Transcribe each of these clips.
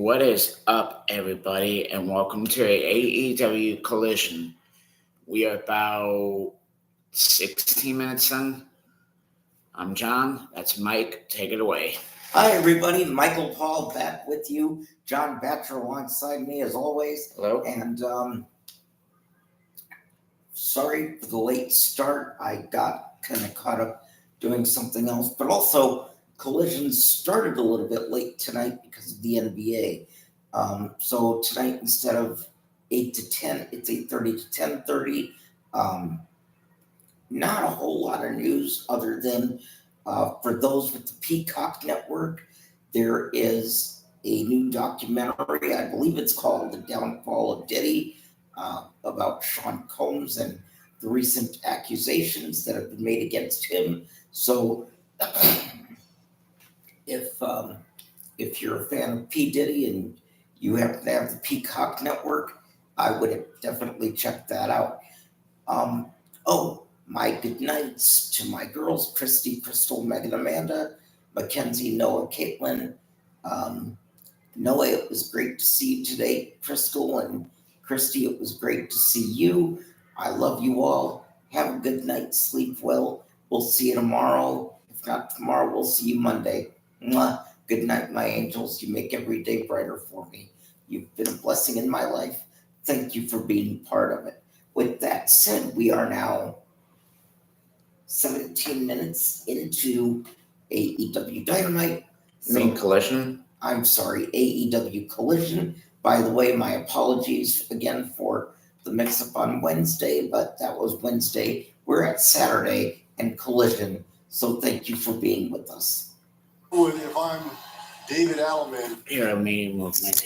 What is up, everybody, and welcome to AEW Collision. We are about 16 minutes in. I'm John. That's Mike. Take it away. Hi, everybody. Michael Paul back with you. John Batcher alongside me, as always. Hello. And sorry for the late start. I got kind of caught up doing something else. But also, Collision started a little bit late tonight because of the NBA. So tonight, instead of 8 to 10, it's 8:30 to 10:30. Not a whole lot of news other than for those with the Peacock Network, there is a new documentary. I believe it's called The Downfall of Diddy, about Sean Combs and the recent accusations that have been made against him. So if you're a fan of P. Diddy and you happen to have the Peacock Network, I would definitely check that out. My good nights to my girls, Christy, Crystal, Megan, Amanda, Mackenzie, Noah, Caitlin. Noah, it was great to see you today. Crystal and Christy, it was great to see you. I love you all. Have a good night. Sleep well. We'll see you tomorrow. If not tomorrow, we'll see you Monday. Mwah. Good night, my angels. You make every day brighter for me. You've been a blessing in my life. Thank you for being part of it. With that said, we are now 17 minutes into AEW Dynamite. Collision? I'm sorry, AEW Collision. By the way, my apologies again for the mix-up on Wednesday, but that was Wednesday. We're at Saturday and Collision, so thank you for being with us. If I'm David Allman. Here, let me move my mic.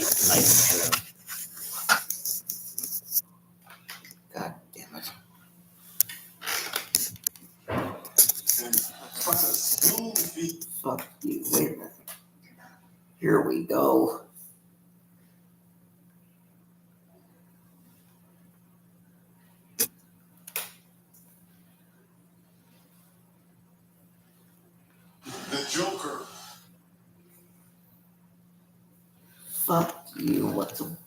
God damn it. Fuck you. Wait a minute. Here we go. The Joker. Fuck you. What are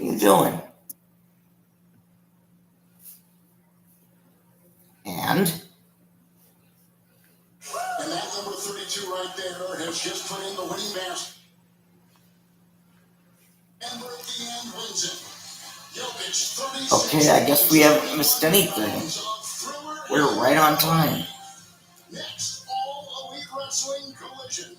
you doing? And that number 32 right there has just put in the winning mask. And at the end wins it. Jokic, okay, I guess we haven't missed anything. We're right on time. Next, All Elite Wrestling Collision.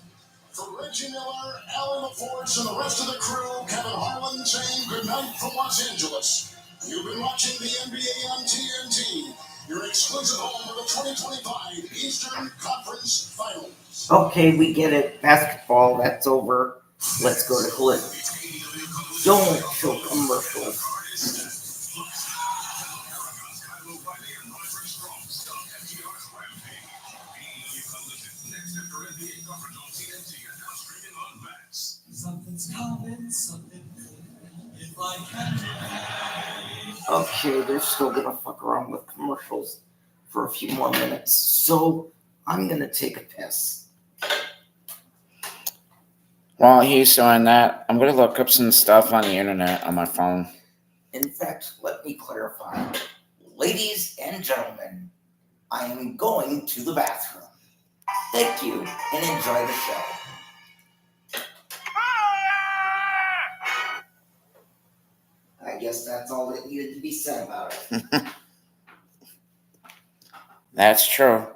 For Reggie Miller, Alan LaForce, and the rest of the crew, Kevin Harlan saying goodnight from Los Angeles. You've been watching the NBA on TNT, your exclusive home for the 2025 Eastern Conference Finals. Okay, we get it. Basketball, that's over. Let's go to Collision. Don't show commercials. Something's coming, something good. If I can. Okay, they're still gonna fuck around with commercials for a few more minutes, so I'm gonna take a piss. While he's doing that, I'm going to look up some stuff on the internet on my phone. In fact, let me clarify. Ladies and gentlemen, I am going to the bathroom. Thank you, and enjoy the show. I guess that's all that needed to be said about it. That's true.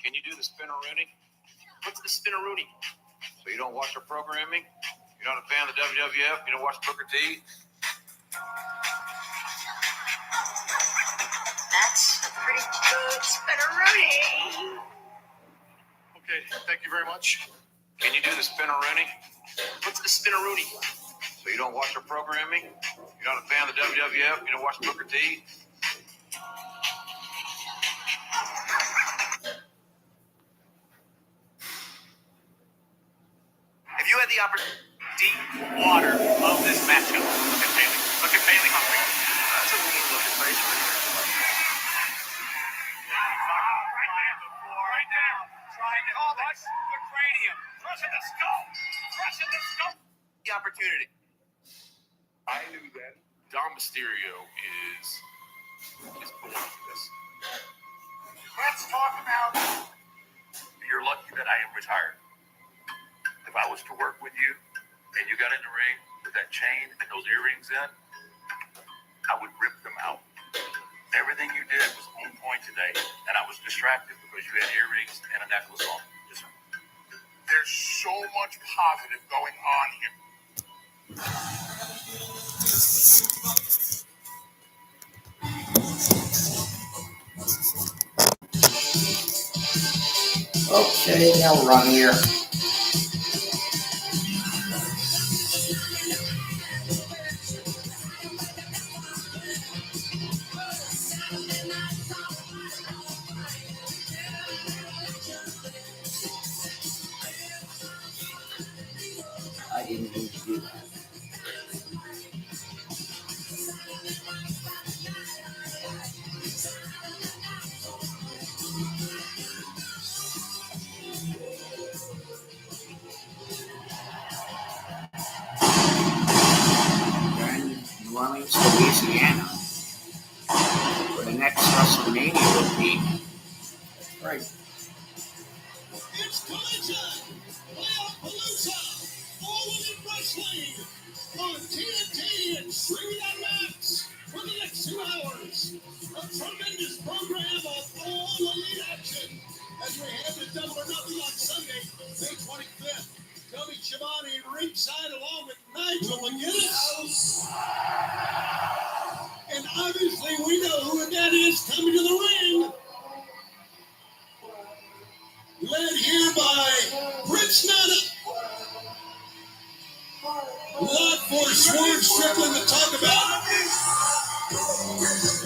Can you do the spinneroonie? What's the spinneroonie? So you don't watch the programming? You're not a fan of the WWF? You don't watch Booker T? That's a pretty good spinneroonie. Okay, thank you very much. Can you do the spinneroonie? What's the spinneroonie? So you don't watch the programming? You're not a fan of the WWF? You don't watch Booker T? If you had the opportunity, deep water of this matchup. Look at Bailey. Look at Bailey Humphrey. That's a mean looking face right there. Right there. Trying to touch the cranium. Crushing the skull. Crushing the skull. The opportunity. I knew that Dom Mysterio is born for this. Let's talk about. You're lucky that I am retired. If I was to work with you and you got in the ring with that chain and those earrings in, I would rip them out. Everything you did was on point today, and I was distracted because you had earrings and a necklace on. Yes, sir. There's so much positive going on here. Okay, now we're on here. I didn't mean to do that. They're in New Orleans, Louisiana, where the next WrestleMania will be. Right. It's Collision! Palooza! All Elite Wrestling! On TNT and streaming on Max for the next 2 hours. A tremendous program of all elite action as we head to Double or Nothing on Sunday, May 25th. Tony Schiavone ringside along with Nigel McGuinness. And obviously we know who that is coming to the ring. Led here by Britt Snyder. Lot for Swerve Strickland to talk about.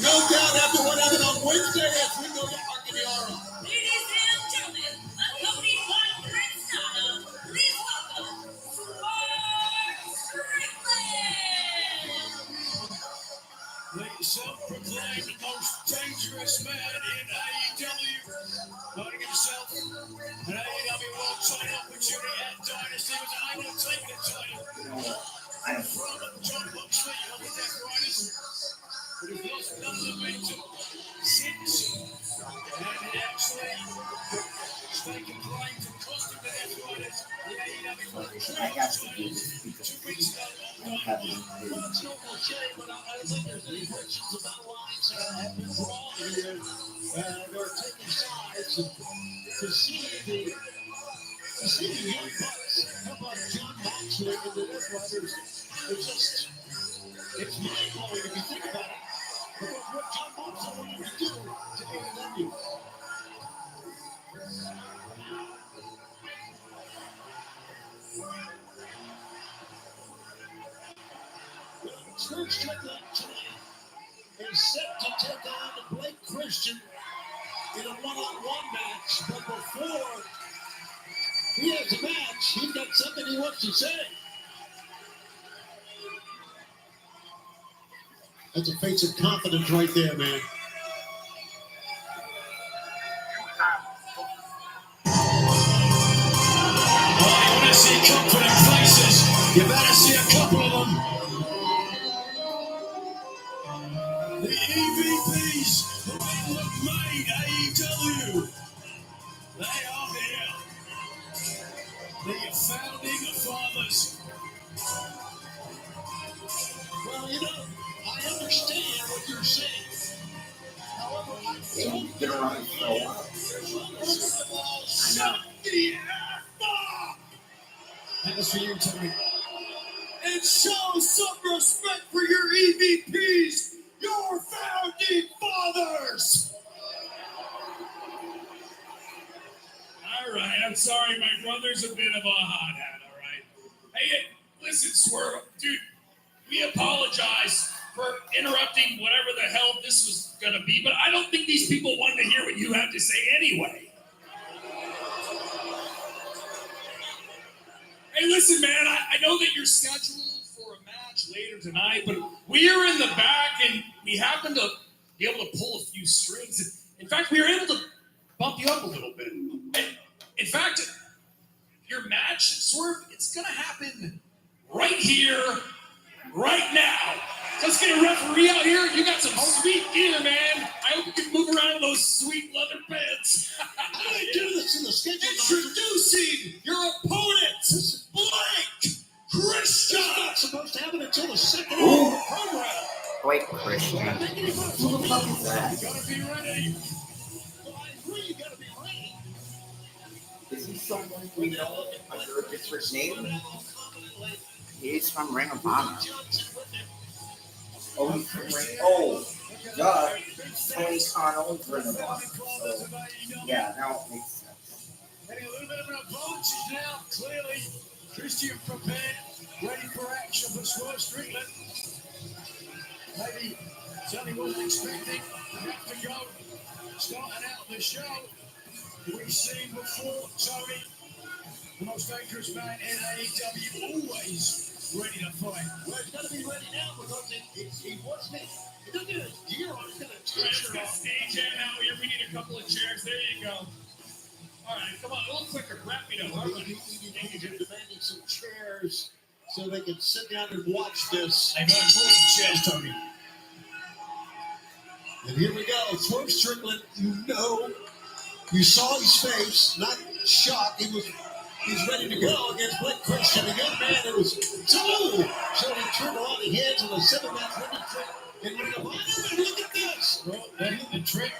No doubt after what happened on Wednesday as we go to Arcadiara. Ladies and gentlemen, accompanied by Britt Snyder, please welcome Swerve Strickland. The self-proclaimed most dangerous man in AEW, finding himself an AEW World Title opportunity at Dynasty, was unable to take the title from John Moxley on the arthritis, but has lost none of the momentum since, and it actually taken claim to cost him the arthritis. The AEW World I have to do Title this because 2 weeks ago. I don't have any Well, food. it's no cliche, but I think there's any questions about lines that have been drawn here. They're taking sides to see the young bucks. How about John Moxley and the Death Riders? It's mind-blowing if you think about it. Because what John Moxley wanted to do to AEW. Swerve Strickland tonight is set to take on Blake Christian in a one-on-one match. But before he has a match, he's got something he wants to say. That's a face of confidence right there, man. Oh, you want to see confident faces? You better see a couple of them. The EVPs who have made AEW. They are here. been around for a while. I know. That was for you, Tony. And show some respect for your EVPs, your founding fathers. All right, I'm sorry, my brother's a bit of a hothead, all right? Hey, listen, Swerve, dude, we apologize for interrupting whatever the hell this was going to be, but I don't think these people wanted to hear what you have to say anyway. Hey, listen, man, I know that you're scheduled for a match later tonight, but we are in the back, and we happen to be able to pull a few strings. In fact, we were able to bump you up a little bit. And in fact, your match, Swerve, it's going to happen right here, right now. So let's get a referee out here. You got some sweet gear, man. I hope you can move around in those sweet leather pants. How do they do this in the schedule? Introducing your opponent, Blake Christian. It's not supposed to happen until the second half of the program. Blake Christian. Who the fuck is that? You gotta be ready. Well, I agree, you gotta be ready. Is he someone we know under a different name? He's from Ring of Honor. Oh, he's from Ring. Oh, duh. Tony Khan owns Ring of Honor. So, yeah, now it makes sense. Getting a little bit of an approach now, clearly. Christian prepared, ready for action for Swerve Strickland. Maybe Tony wasn't expecting to have to go. Starting out the show, we've seen before Tony, the most dangerous man in AEW, always ready to fight. Well, it's got to be ready now because he wasn't. Look at his gear on. He's got a t-shirt on. Stage out here. We need a couple of chairs. There you go. All right, come on, a little quicker. Wrap me up. All right. They're demanding some chairs so they can sit down and watch this. I got important chairs, Tony. And here we go. Swerve Strickland, you saw his face, not shocked. He's ready to go against Blake Christian. A young man who was so he turned a lot of heads on a 7-match winning streak in Ring of Honor. And look at this. Well, they hit the trick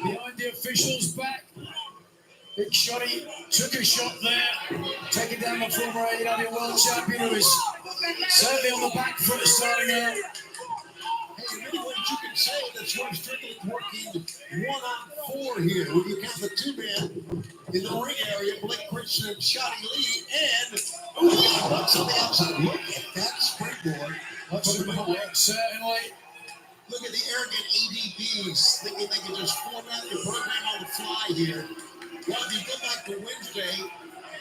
behind the official's back. Big Shotty took a shot there, taking down the former AEW World Champion who is certainly on the back foot starting out. Hey, in many ways you can say that Swerve Strickland's working 1-on-4 here. When you count the two men in the ring area, Blake Christian and Shotty Lee, and what's on the outside? Look at that springboard. Lots of movement, certainly. Look at the arrogant ADBs thinking they can just format your program on the fly here. Well, if you go back to Wednesday,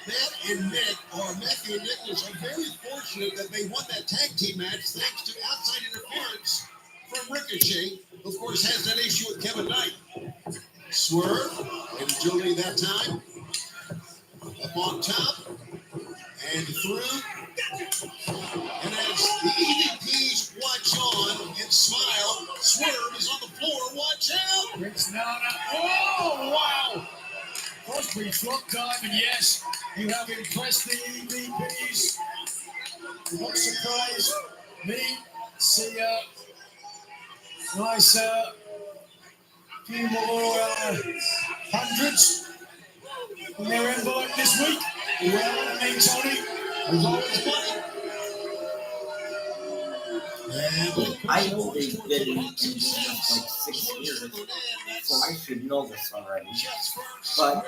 Matt and Nick, or Matthew and Nicholas, are very fortunate that they won that tag team match thanks to outside interference from Ricochet. Of course, has that issue with Kevin Knight. Swerve, and Julie that time. Up on top, and through. And as the EVPs watch on and smile, Swerve is on the floor. Watch out! It's not a... Oh, wow! Crosby flop time, and yes, you have impressed the EVPs. What surprise me, see nice few more hundreds in their envelope this week. Well, I mean, Tony, There's always money. And I know they've been in business like 6 years, so I should know this already. But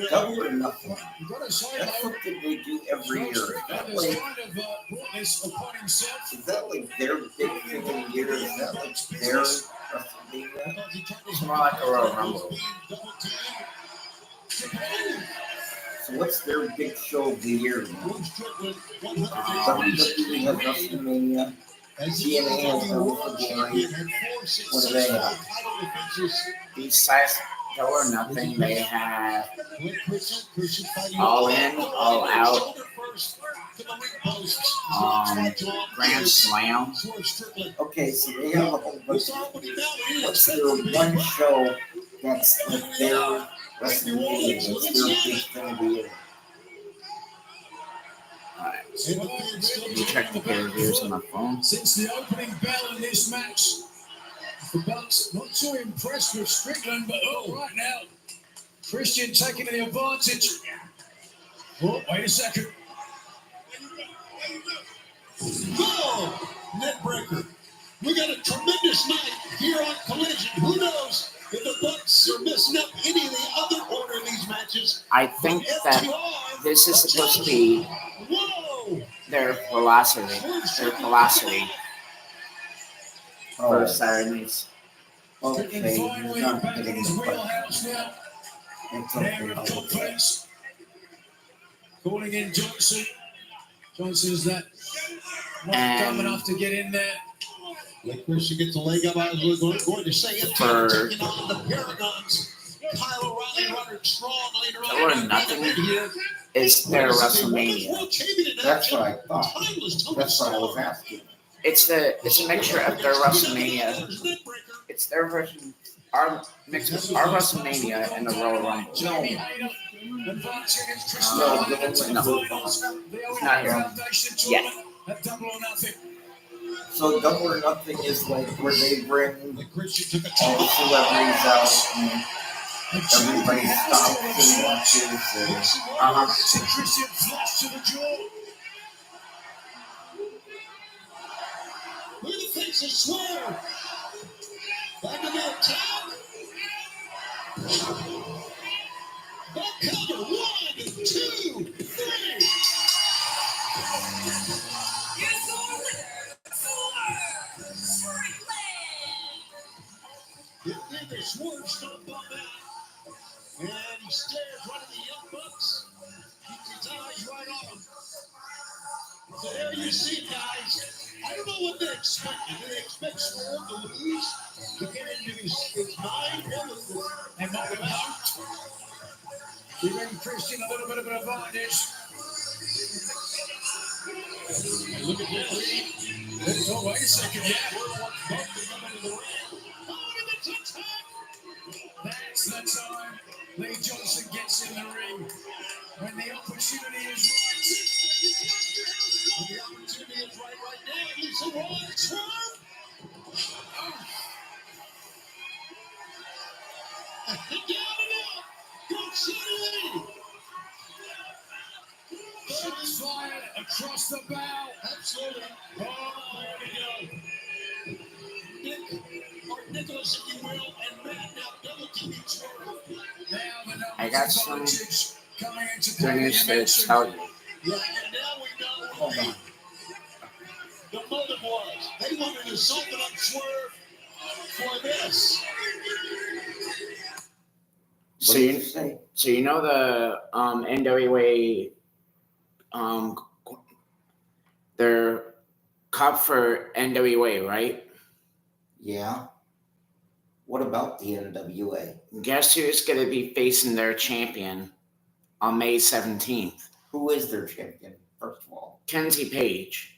double or nothing. you've got to say, That's though, something they do every year. Is that has like, kind of brought this upon himself. their big thing of the year? Is that like their WrestleMania? It's more like a Royal Rumble. So what's their big show of the year? WWE has WrestleMania. TNA has WrestleMania. What do they have? Besides Double or Nothing, they have All In, All Out, Grand Slam. Okay, so they have a whole bunch of... What's their one show that's like their WrestleMania? That's their big thing of the year? Alright, let me check the pay-per-views on my phone. Since the opening bell in this match, The Bucks not too impressed with Strickland, but right now, Christian taking the advantage. Oh, wait a second. Goal! Net breaker. We got a tremendous night here on Collision. Who knows if the Bucks are messing up any of the other order of these matches? I think that this is supposed to be Whoa! their velocity for Oh, Saturdays. Strickland okay. finally He's not back in getting his the puck. wheelhouse now. It's An okay. air of I'll look at it. confidence. Calling in Johnson. Johnson's that not And dumb enough to get in there. Let Christian get the leg up. I was going to say it. For- Taking on the Paragons. Kyle O'Reilly running strong later on. Double or Nothing is their WrestleMania. That's what I thought. That's what I was asking. It's a mixture of their WrestleMania. It's their version, our mix of our WrestleMania and the Royal Rumble. Jamie Hayter advancing against Chris No, Miller into the no. finals. The It's not here. Foundation Yeah. tournament at Double or Nothing. So Double or Nothing is like where they bring The Christian took a all the celebrities out and And everybody Jamie stops Hayter and watches. And See Christian flush to the jaw. Who thinks it's swerve? Back in that top. Back cover. 1, 2, 3. Then the swerve stomp on that. And he stares right at the Young Bucks. Keeps his eyes right on them. So there you see it, guys. I don't know what they expected. Did they expect Swerve to lose? To get into his mind? And not with hope. Giving Christian a little bit of an advantage. Look at that. Oh, wait a second, yeah. That's the time Lee Johnson gets in the ring. When the opportunity is The opportunity is right now. He's a wrong Swerve. Down and out. Go City. right, shots fired across the bow. Absolutely. Oh, there we go. Nick, or Nicholas, if you will, and Matt now double teaming Swerve. Now the numbers I got some advantage coming into good play. news to tell you. Yeah, and now we know hold what on. the motive was. They wanted to soften up Swerve for this. So What did you, you say? so you know the NWA their cup for NWA, right? Yeah. What about the NWA? Guess who's going to be facing their champion on May 17th? Who is their champion, first of all? Kenzie Page.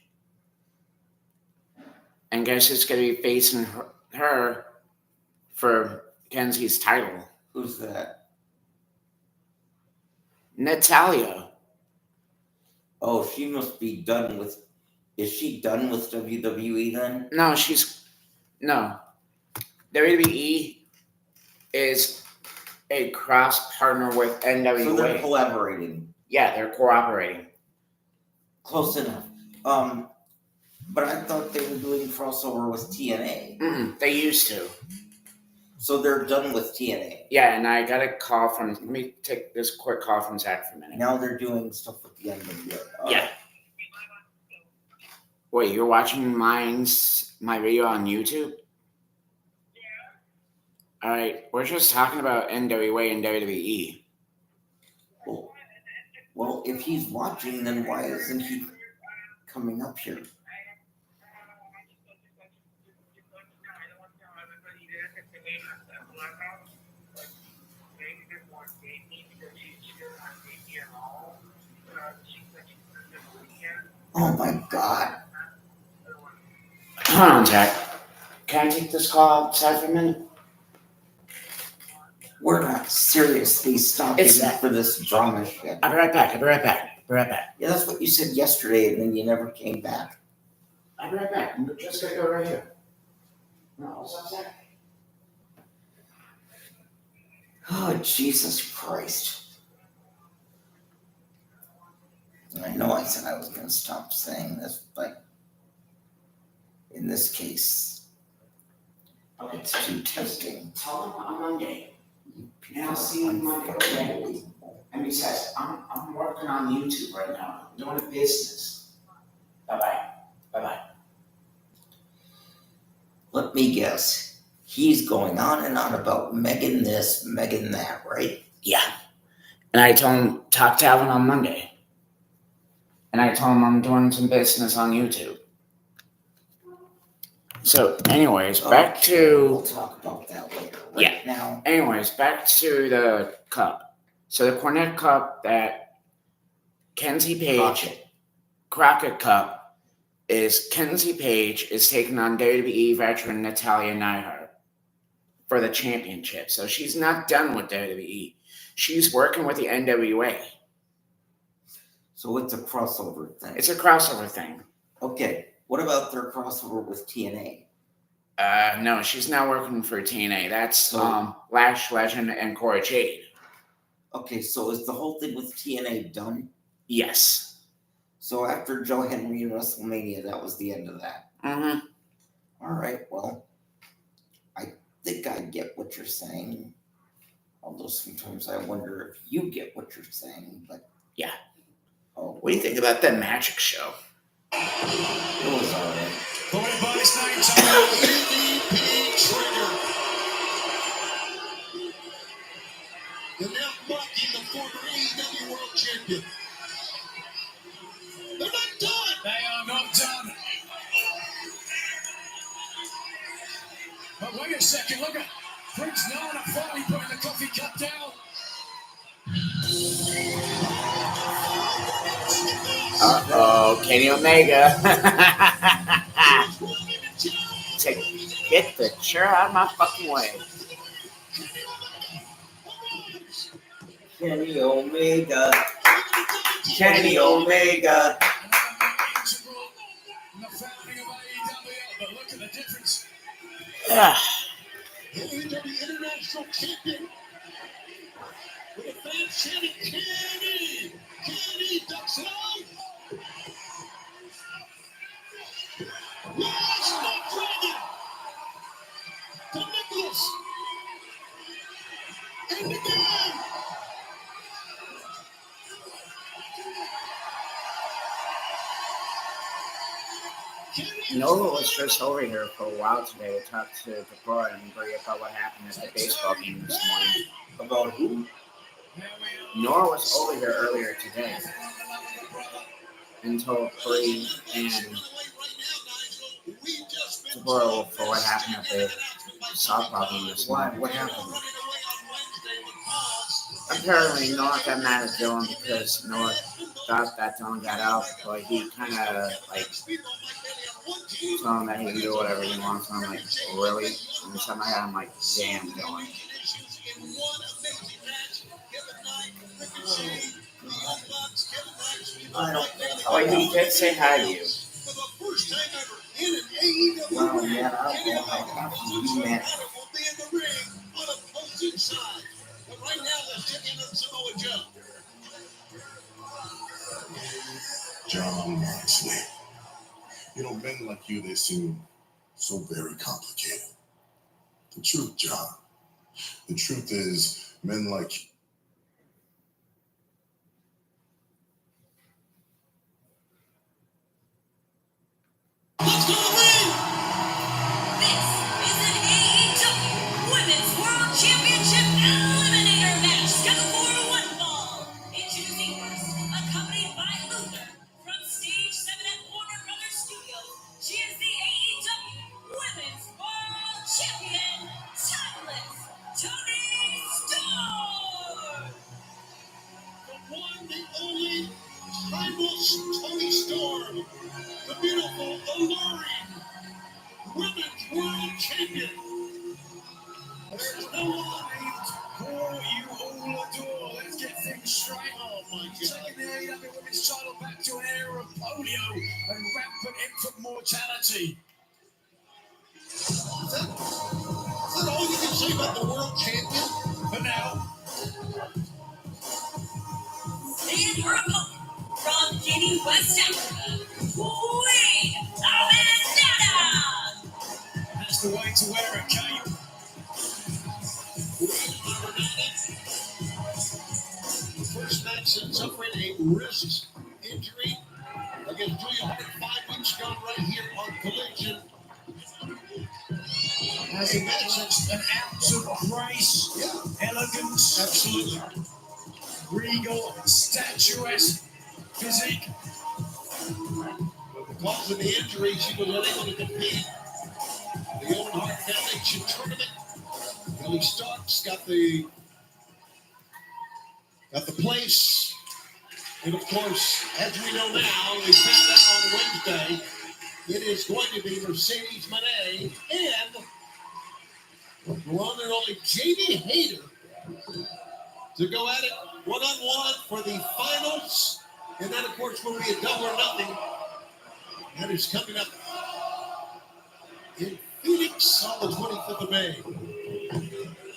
And guess who's going to be facing her for Kenzie's title? Who's that? Natalia. Oh, she must be done with. Is she done with WWE then? No. WWE is a cross partner with NWA. So they're collaborating. Yeah, they're cooperating. Close enough. But I thought they were doing crossover with TNA. They used to. So they're done with TNA. Yeah, and I got a call from. Let me take this quick call from Zach for a minute. Now they're doing stuff with the NWA. Yeah. Wait, you're watching my video on YouTube? Yeah. All right, we're just talking about NWA and WWE. Well, if he's watching, then why isn't he coming up here? Oh my God. Hold on, Zach. Can I take this call outside for a minute? We're not seriously stopping It's that. for this drama shit. I'll be right back. Yeah, that's what you said yesterday, and then you never came back. I'm just gonna go right here. No, what's upset? Oh, Jesus Christ. I know I said I was going to stop saying this, but in this case, Okay, it's too tempting. tell him on Monday. You And I'll see you Monday. Okay. unbelievable. And besides, I'm working on YouTube right now. I'm doing a business. Bye-bye. Bye-bye. Let me guess. He's going on and on about Megan this, Megan that, right? Yeah. And I told him, talk to Alvin on Monday. And I told him I'm doing some business on YouTube. So, anyways, back We'll to... talk about that later. Yeah. Right now, Anyways, back to the cup. So the Cornette Cup that Kenzie Page... Crockett Cup is Kenzie Page is taking on WWE veteran Natalia Neidhart for the championship. So she's not done with WWE. She's working with the NWA. so it's a crossover thing. It's a crossover thing. Okay, what about their crossover with TNA? No, she's not working for TNA. That's So- Lash Legend and Cora Jade. Okay, so is the whole thing with TNA done? Yes. So after Joe Henry and WrestleMania, that was the end of that. Mm-hmm. All right, well, I think I get what you're saying. Although sometimes I wonder if you get what you're saying, but Yeah. oh, What do you think about that Magic Show? it was all right. Going by his name, DDP Trigger. And now mocking the former AEW World Champion. They're not done. they are not done. But wait a second, look at Prince Nana finally putting the coffee cup down. Uh-oh, Kenny Omega. Get the chair out of my fucking way. Kenny Omega. Kenny Omega. Integral in the founding of AEW, but look at the difference. Ah, AEW International Champion. With a fan chanting, Kenny! Kenny ducks it out! Yes, not Dragon! To Nicholas! And again! Noah was just over here for a while today to talk to Deborah and Bria about what happened at the baseball game this morning. About who? Nora was over here earlier today and told Brie and Deborah for what happened at the softball game this Why? morning. What happened? Apparently, Noah got mad at Dylan because Noah thought that Dylan got out, but he kind of like told him that he can do whatever he wants. And I'm like, really? And inside my head, I'm like, damn, Dylan. I don't think Oh, he did say hi to you. Well, man, I don't know how happy you met. Right now, let's check in on Samoa Joe. John Moxley. You know, men like you, they seem so very complicated. The truth, John. The truth is, men like you. Let's go to win! This is an AEW Women's World Championship Eliminator match scheduled for one fall. Introducing first, accompanied by Luther from Stage 7 at Warner Brothers Studios. She is the AEW Women's World Champion, timeless Toni Storm. The one, the only, timeless Toni Storm. The beautiful, alluring Women's World Champion. There's no one. Who you all adore. Let's get things straight. Oh my God. Taking the AEW Women's title back to an era of polio and rampant infant mortality. Is that all you can say about the world champion for now? And her opponent from Guinea, West Africa, Queen Aminata. That's the way to wear it, Kate. The first match since suffering a wrist injury against Julia Hart 5 weeks ago, right here on Collision. Has a match that's an ounce of grace, elegance, Absolutely. regal, statuesque physique. But because of the injury, she was unable to compete in the Owen Hart Foundation tournament. Kelly Starks got the place. And of course, as we know now, they found out on Wednesday, it is going to be Mercedes Moné and the one and only Jamie Hayter to go at it one-on-one for the finals. And that, of course, will be a double or nothing. That is coming up in Phoenix on the 25th of May.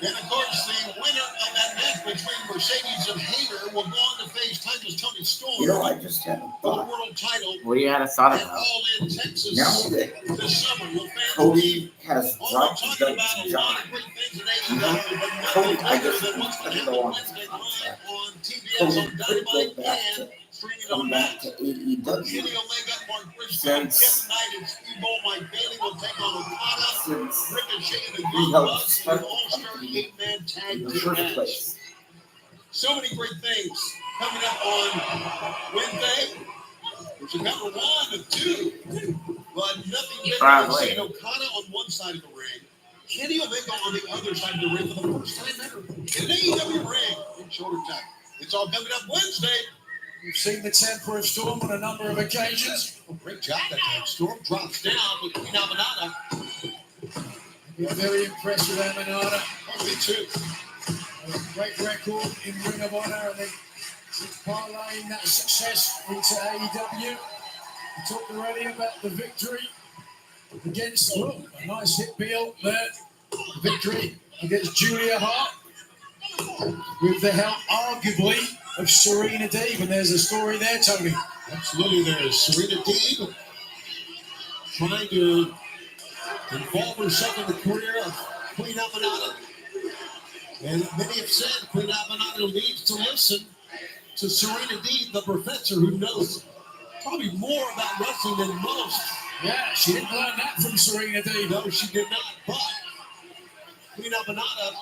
And, of course, the winner of that match between Mercedes and Hayter will go on to face Timeless Tony Storm You know, I just had a for the thought. world title What do you have a thought at about? All In Texas Now that this summer. Will fans be Cody has all dropped the talking belt about to a John, lot of great things in AEW, but Cody, nothing I other just than what's going to go happen on Wednesday night on TBS Cody on could Dynamite go back and to streaming come on back Max. to AEW Kenny Omega, Mark Briscoe, Since- Jeff Knight, and Speedball Mike Bailey will take on Okada, since Ricochet, and the we Young helped Bucks in start an the all-star company 8-man in tag the team first match. place. So many great things coming up on Wednesday. There's a number 1 and 2, but nothing better than Probably. seeing Okada on one side of the ring, Kenny Omega on the other side of the ring for the first time ever in an AEW ring in shoulder tag. It's all coming up Wednesday. We've seen the temper of Storm on a number of occasions. Oh, great job that time. Storm drops down with Queen Aminata. Been very impressed with Aminata. Oh, me too. A great record in Ring of Honor, and then parlaying that success into AEW. We talked already about the victory against a nice hit bill there. Victory against Julia Hart with the help, arguably, of Serena Deeb. And there's a story there, Tony. Absolutely, there is Serena Deeb trying to involve herself in the career of Queen Aminata. And many have said Queen Aminata needs to listen to Serena Deeb, the professor who knows probably more about wrestling than most. Yeah, she didn't learn that from Serena Deeb. No, she did not. But Queen Aminata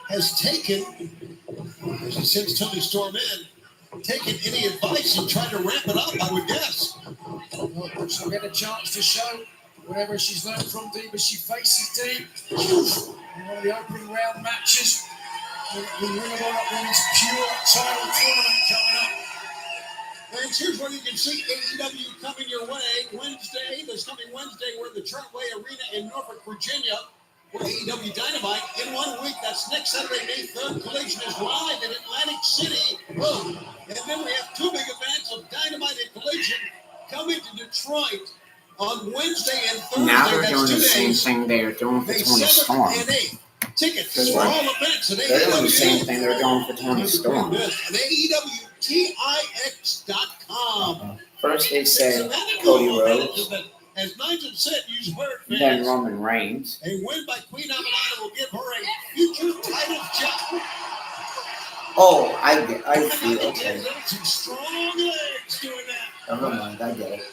has taken, as she sends Tony Storm in, taken any advice and tried to ramp it up, I would guess. Well, she'll get a chance to show whatever she's learned from Deeb as she faces Deeb in one of the opening round matches. The Ring of Honor Women's Pure Title Tournament coming up. And here's where you can see AEW coming your way Wednesday, this coming Wednesday, we're in the Chartway Arena in Norfolk, Virginia, for AEW Dynamite in 1 week. That's next Saturday, May 3rd. Collision is live in Atlantic City. Boom. And then we have 2 big events of Dynamite and Collision coming to Detroit on Wednesday and Thursday. Now they're That's doing 2 the same days, thing they were doing for May Tony 7th Storm. and 8th. Tickets That's for right. all events at They're doing the same AEW. thing they're doing for Tony Storm. At AEWTIX.com. First they So said that Cody little event Rhodes, is that, as Nigel said, use word then fans. Roman Reigns. A win by Queen Aminata will give her a future title shot. Oh, I see. Okay. Some strong legs doing that. Never mind. I get it.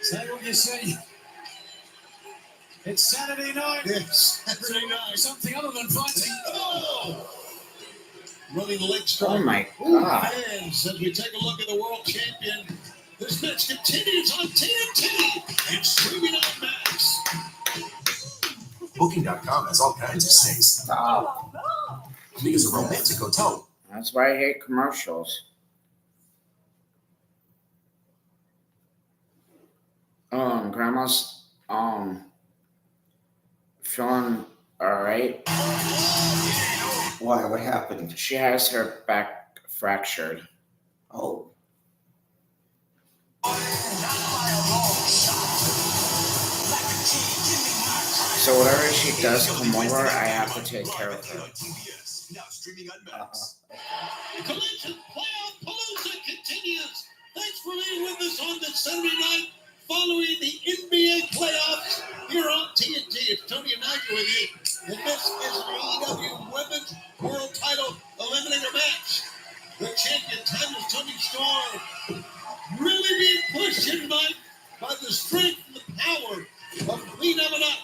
Say what you see. It's Saturday night. Yes, Saturday night. Something other than fighting. Oh! Running the leg Oh strike. my God. Fans, as we take a look at the world champion, this match continues on TNT and streaming on Max. Booking.com has all kinds of stays. Stop. Because a romantic hotel. That's why I hate commercials. Grandma's feeling alright. Why? What happened? She has her back fractured. Oh. So whatever she does come over, I have to take care of her. Now streaming on Max. Collision Playoff Palooza continues. Thanks for being with us on this Saturday night following the NBA playoffs here on TNT. It's Tony and Nigel with you. And this is an AEW Women's World Title Eliminator match. The champion, Timeless Tony Storm, really being pushed here tonight by the strength and the power of Queen Amanat.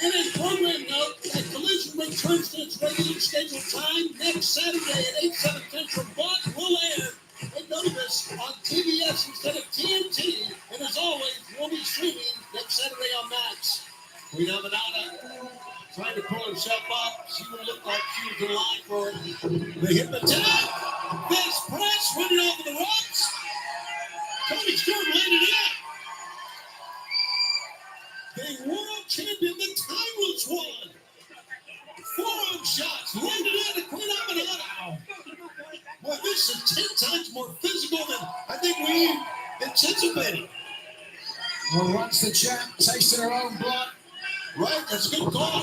In his program note, that Collision returns to its regular scheduled time next Saturday at 8/7 Central, but will air and notice on TBS instead of TNT. And as always, we'll be streaming next Saturday on Max. Queen Amanata trying to pull herself up. She would look like she was in line for the hip attack. This press running over the ropes. Tony Storm landed it. The world champion, the Timeless One. Forearm shots landed at the Queen Amanata. Well, this is 10 times more physical than I think we anticipated. Well, once the champ tasted her own blood, right? That's a good call.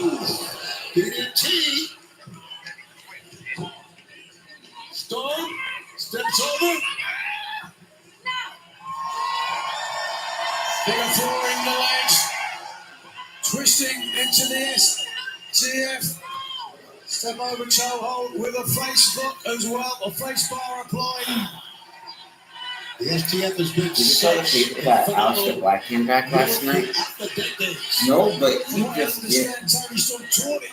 DDT. Storm steps over. They're throwing the legs. Twisting into this. TF. Step over toe hold with a face lock as well. A face bar applied. The STF has been Did you tell the people that Aleister Black came back last night? No, but he just did.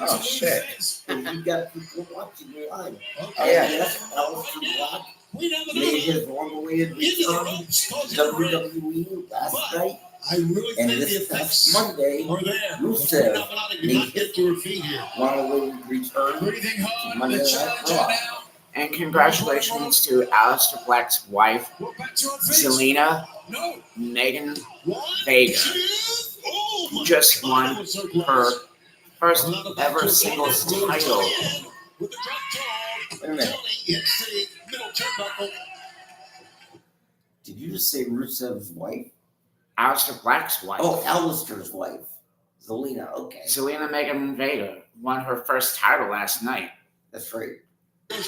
Oh shit! You got people watching live. Oh yeah. That's Aleister Black made his long-awaited return to WWE last night. I really And think the this effects past Monday, are there. Rusev Not get to her feet here. long-awaited return Breathing to hard, Monday the Night challenger Raw. now. And congratulations to Aleister Black's wife, We're back to our feet. Selena No. Megan One, Vega, two. Oh, who my just God, won that was so close. her first Another back ever to singles Vega. title. With the drop toe, Wait a minute. Tony hits the middle turnbuckle. Did you just say Rusev's wife? Aleister Black's wife, Oh, Aleister's wife. Zelina, okay. Selena Megan Vega, won her first title last night. That's right. Her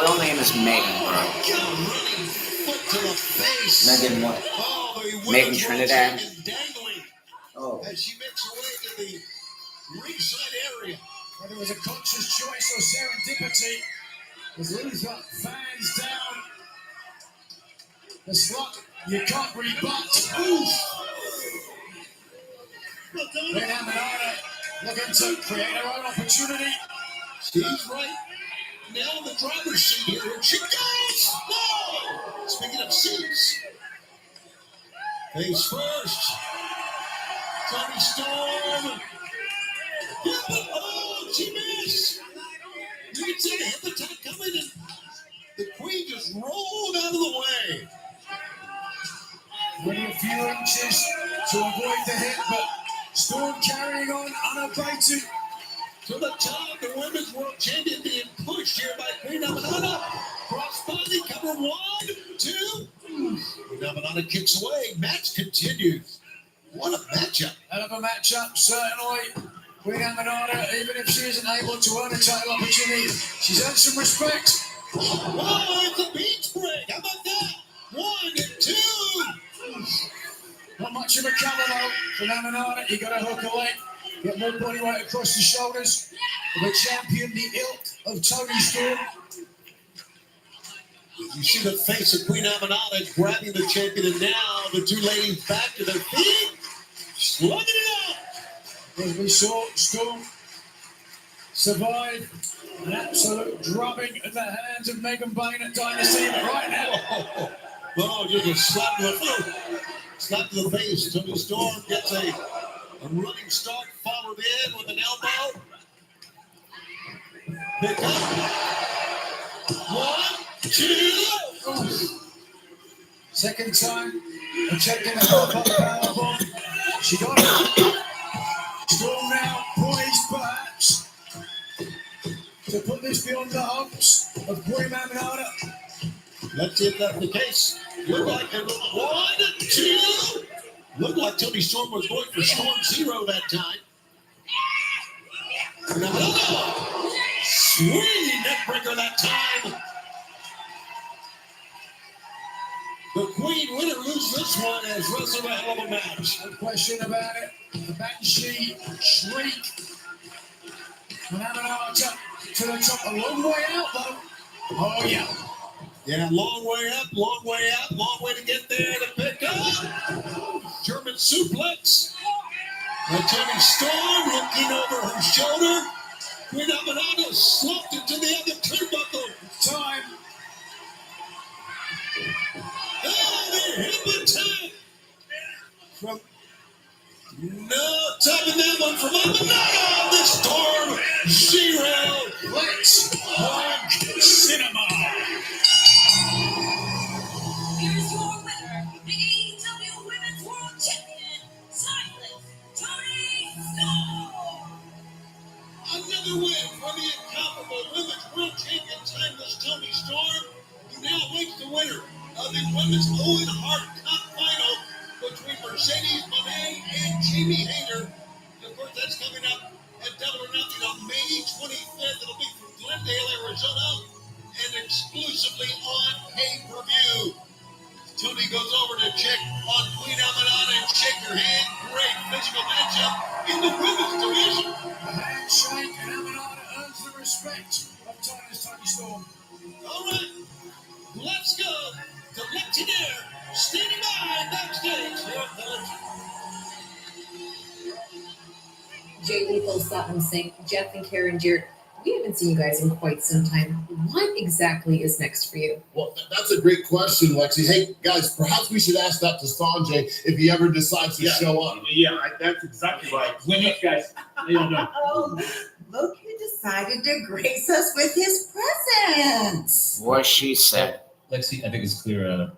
real name is Megan, bro. Megan what? Megan Trinidad. Oh, As she makes her way to the ringside area. Whether it was a conscious choice or serendipity, as Luther fans down the slot, you can't rebut. Oof! Queen Amanata looking to create her own opportunity. She's right now in the driver's seat here. Here she goes! No! Speaking of seats, face first. Tony Storm. Oh, she missed. You can see the hip attack coming, and the Queen just rolled out of the way. Only a few inches to avoid the hit, but Storm carrying on unabated. To the top, the Women's World Champion being pushed here by Queen Amanata. Crossbody cover 1, 2. Queen Amanata kicks away. Match continues. What a matchup. Hell of a matchup, certainly. Queen Amanata, even if she isn't able to earn a title opportunity, she's earned some respect. Oh, it's a beach break. How about that? 1 and 2. Not much of a cover though from Amanata. You got to hook a leg, get more body weight across the shoulders of a champion, the ilk of Tony Storm. You see the face of Queen Amanata grabbing the champion, and now the two ladies back to their feet, slugging it out. As we saw Storm survive an absolute drubbing at the hands of Megan Bain at Dynasty, but right now, oh, just a slap to the foot. Slap to the face. Tony Storm gets a running start, followed in with an elbow. Pick up. 1, 2. Second time, attempting a powerbomb. She got it. Storm now poised, perhaps, to put this beyond the hopes of Queen Amanata. Let's see if that's the case. Look like they're 1, 2. Look like Tony Storm was going for Storm Zero that time. Swinging neckbreaker that time. The Queen winner loses this one as wrestler a hell of a match. No question about it. The back sheet, shriek. Phenomenal to the top. A long way out, though. Oh, yeah. Yeah, long way up, long way out, long way to get there to pick up. German suplex. Tony Storm looking over her shoulder. Queen Amanada slumped into the other turnbuckle. Time. Oh, the hip attack. From no tapping that one from Amanada. The Storm Zero. Let's talk cinema. Here's your winner, the AEW Women's World Champion, Timeless Toni Storm. Another win for the incomparable Women's World Champion, Timeless Toni Storm, who now awaits the winner of the Women's Owen Hart Cup Final between Mercedes Moné and Jamie Hayter. Of course, that's coming up at Double or Nothing on May 25th. It'll be from Glendale, Arizona, and exclusively on pay-per-view. Tony goes over to check on Queen Amanada and shake her hand. Great physical matchup in the women's division. A handshake, and Amanada earns the respect of Timeless Toni Storm. All right, let's go to Legendary standing by backstage here at the Legend. Jay Lethal, Satnam Singh, Jeff and Karen Jarrett. We haven't seen you guys in quite some time. What exactly is next for you? Well, that's a great question, Lexi. Hey, guys, perhaps we should ask that to Sanjay if he ever decides to show up. Yeah, that's exactly right. When you guys, they don't know. Oh, look who decided to grace us with his presence. What she said. Lexi, I think it's clear.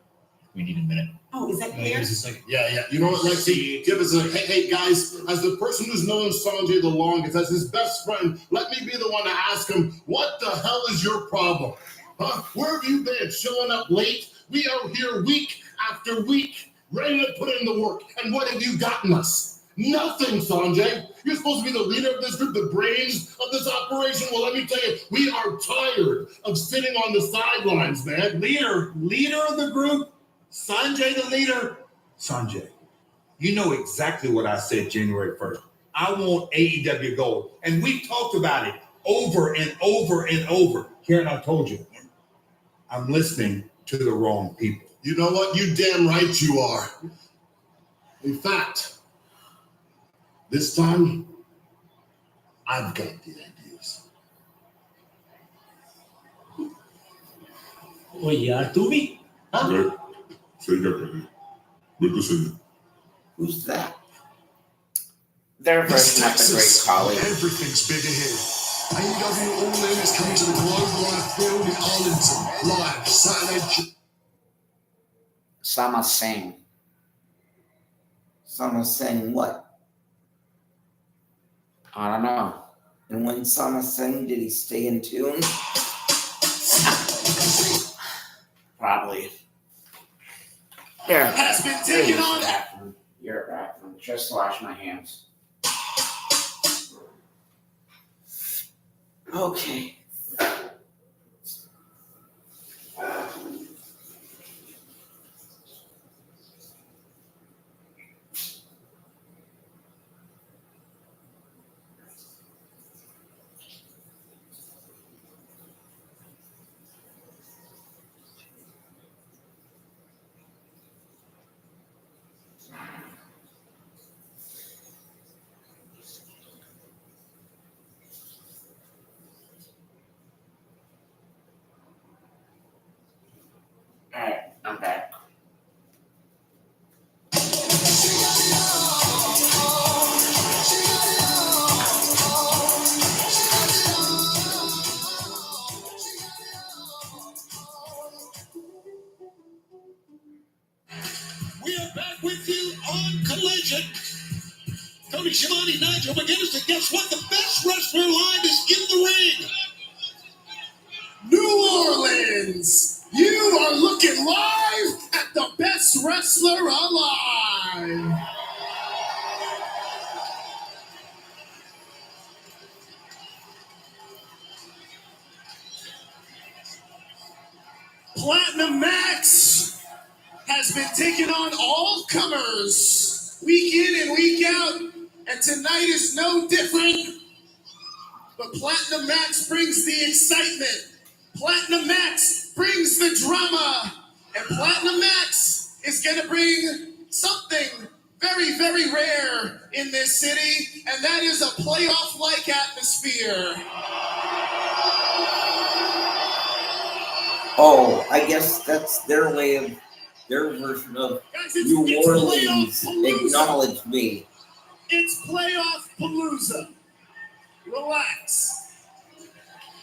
We need a minute. Oh, is that clear? Just a second. Yeah. You know what, Lexi? Give us a, hey, guys, as the person who's known Sanjay the longest, as his best friend, let me be the one to ask him, what the hell is your problem? Huh? Where have you been? Showing up late? We are here week after week, ready to put in the work. And what have you gotten us? Nothing, Sanjay. You're supposed to be the leader of this group, the brains of this operation. Well, let me tell you, we are tired of sitting on the sidelines, man. Leader of the group? Sanjay the leader? Sanjay, you know exactly what I said January 1st. I want AEW Gold. And we talked about it over and over and over. Karen, I told you, I'm listening to the wrong people. You know what? You damn right you are. In fact, this time, I've got the ideas. Oye, Artubi? Huh? Who's that? Their version of the great colleague. Everything's big ahead. AEW All In is coming to the Globe Life Field in Arlington. Live Saturday. Sama Singh. Sama saying what? I don't know. And when Sama sang, did he stay in tune? Probably. Here. Has been taken on. Bathroom. You're bathroom. Just wash my hands. Okay. Alright, I'm back. We are back with you on Collision. Tony Schiavone, Nigel McGuinness, and guess what? The best wrestler alive is in the ring. New Orleans, you are looking live at the best wrestler alive. has been taking on all comers, week in and week out, and tonight is no different. But Platinum Max brings the excitement. Platinum Max brings the drama. And Platinum Max is going to bring something very, very rare in this city, and that is a playoff-like atmosphere. Oh, I guess that's their version of Guys, New Orleans. Playoff Palooza. Acknowledge me. It's Playoff Palooza. Relax.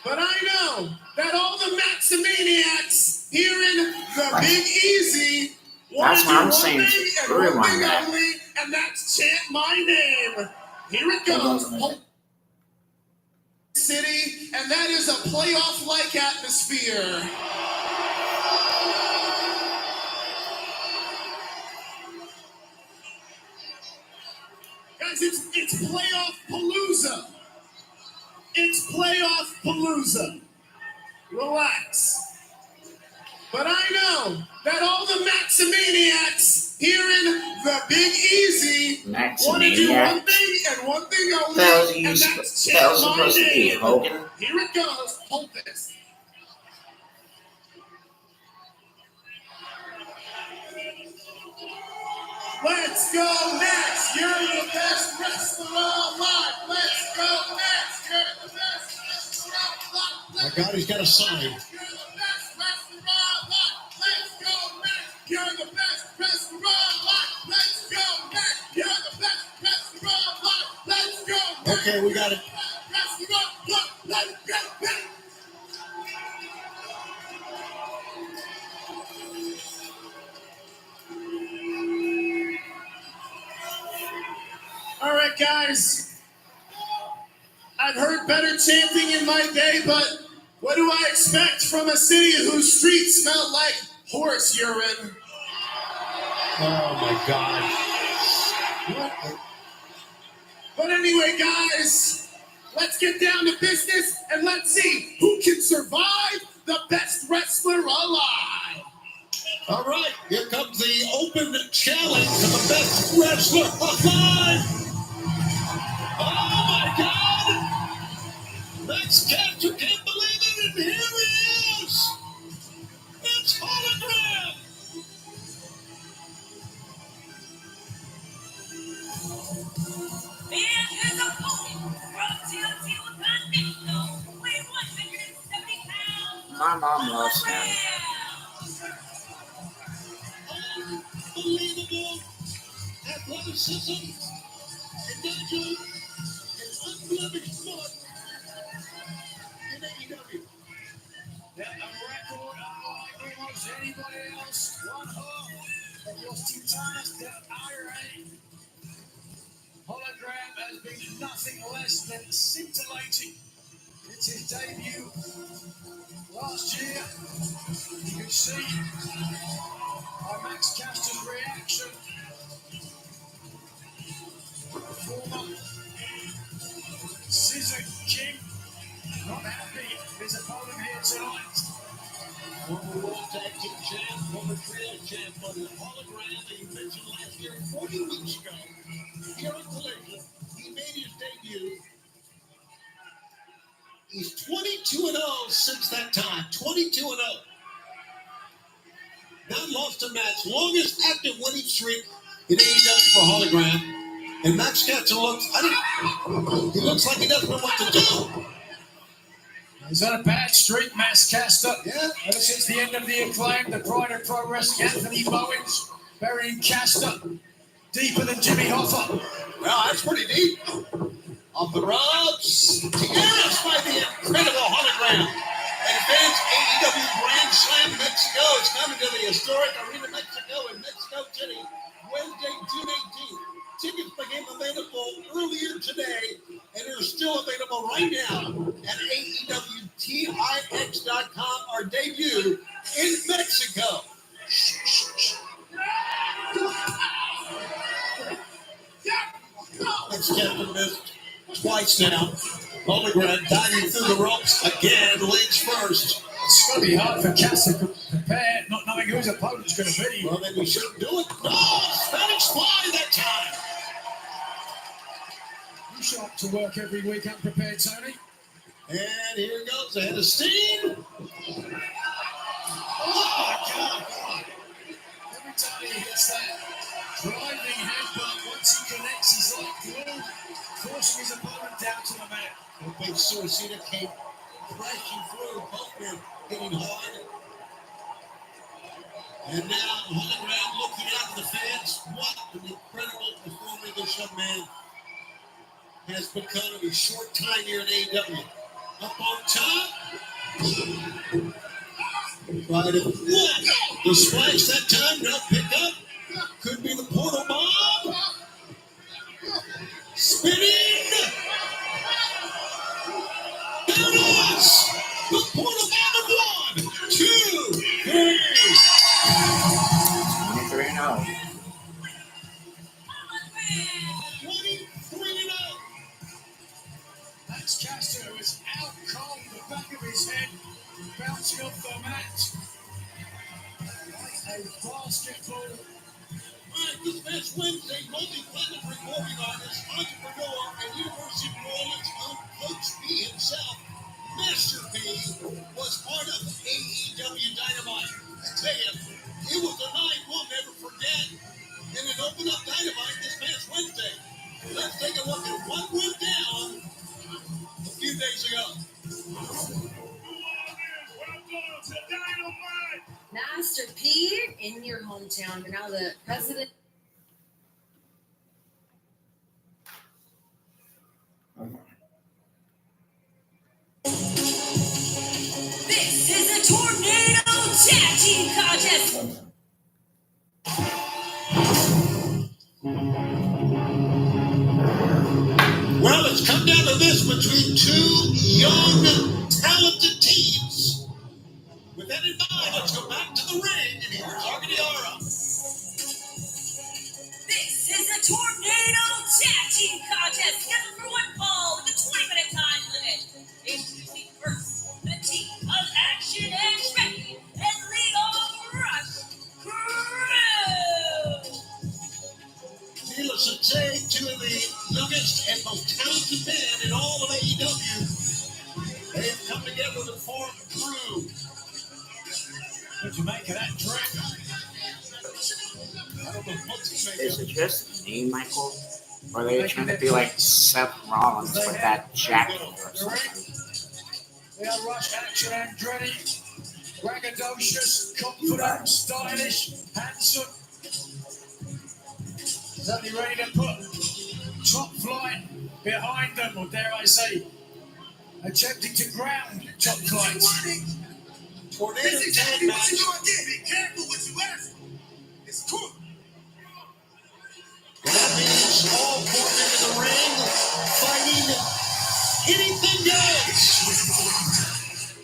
But I know that all the Maximaniacs here in the Big Easy want That's to what do I'm one saying. thing and Rewind one thing that. only, and that's chant my name. Here it goes. City, and that is a playoff-like atmosphere. Guys, it's Playoff Palooza. It's Playoff Palooza. Relax. But I know that all the Maximaniacs here in the Big Easy want to do one thing and one thing only, and that's chant my name. Hogan. Here it goes. Hold this. Let's go next. You're the best wrestler alive. Let's go next. You're the best wrestler alive. My God, he's got a sign. You're the best wrestler alive. Let's go next. You're the best wrestler alive. Let's go next. You're the best wrestler alive. Let's go next. Okay, we got it. Wrestler alive. Let's go next. All right, guys. I've heard better chanting in my day, but what do I expect from a city whose streets smell like horse urine? Oh my God. What? But anyway, guys, let's get down to business and let's see who can survive the best wrestler alive. All right, here comes the open challenge to the best wrestler alive. Oh my God! Max Cash, you can't believe it, and here he is. It's Hologram. And his opponent from TLC Continental, weighing 170 pounds. My mom loves him. Unbelievable athleticism and Nigel an unblemished foot in AEW. Yeah, a record unlike almost anybody else. One half of los Titanes del IRA. Hologram has been nothing less than scintillating. It's his debut last year. You can see by Max Caster's reaction. Former Scissor King, not happy with his opponent here tonight. Former World Tag Team Champ, former Trio Champ, but the Hologram that you mentioned last year, 40 weeks ago, here on Collision, he made his debut. He's 22-0 since that time. 22-0. Not lost a match. Longest active winning streak in AEW for Hologram. And Max Caster he looks like he doesn't know what to do. He's on a bad streak, Max Caster. Yeah. Ever since the end of the Acclaim, the Pride of Pro Wrestling, Anthony Bowens, burying Caster deeper than Jimmy Hoffa. Well, that's pretty deep. Off the ropes. Yes, by the incredible Hologram. Advanced AEW Grand Slam Mexico is coming to the historic Arena Mexico in Mexico City, Wednesday, June 18th. Tickets became available earlier today and are still available right now at AEWTIX.com, our debut in Mexico. That's Captain missed twice now. Hologram diving through the ropes again, legs first. It's going to be hard for Cass to prepare, not knowing who his opponent's going to be. Well, then we shouldn't do it. No, Spanish fly that time. You show up to work every week unprepared, Tony. And here goes the head of steam. Oh, God. Every time he hits that driving headbutt, once he connects, he's like glue, forcing his opponent down to the mat. The big Suicida came crashing through. Both men hitting hard. And now hung around looking out at the fans. What an incredible performer this young man has become in a short time here at AEW. Up on top. Right at one. The splash that time, now pick up. Could be the portal bomb. Spinning. There it is. The portal bomb of 1, 2, 3. 23-0. 23-0. Max Caster is out cold, the back of his head bouncing off the mat. Like a basketball. Alright, this past Wednesday, multi-planetary recording artist, entrepreneur, and University of New Orleans own Coach B himself, Master B, was part of AEW Dynamite. I tell you, it was a night we'll never forget. And it opened up Dynamite this past Wednesday. Let's take a look at what went down a few days ago. Master P in your hometown. You're now the president. This is a Tornado Tag Team Contest. Well, it's come down to this between two young, talented teams. With that in mind, let's go back to the ring, and here's Argadiara. This is a Tornado Tag Team Contest. Scheduled for one fall with a 20-minute time limit. Introducing first, the team of Action and Shreddy and Leo Rush Crew. Needless to say, two of the youngest and most talented men in all of AEW. They have come together to form Crew. What do you make of that track? I don't know what to make Is of it it. just me, Michael? Or are they trying to be like Seth Rollins with that jacket or something? We are Rush, Action, Andretti, braggadocious, confident, stylish, handsome. Certainly ready to put top flight behind them, or dare I say, attempting to ground top flight. Tornado tag match. Be careful what you ask. It's cool. That means all four men in the ring fighting anything goes.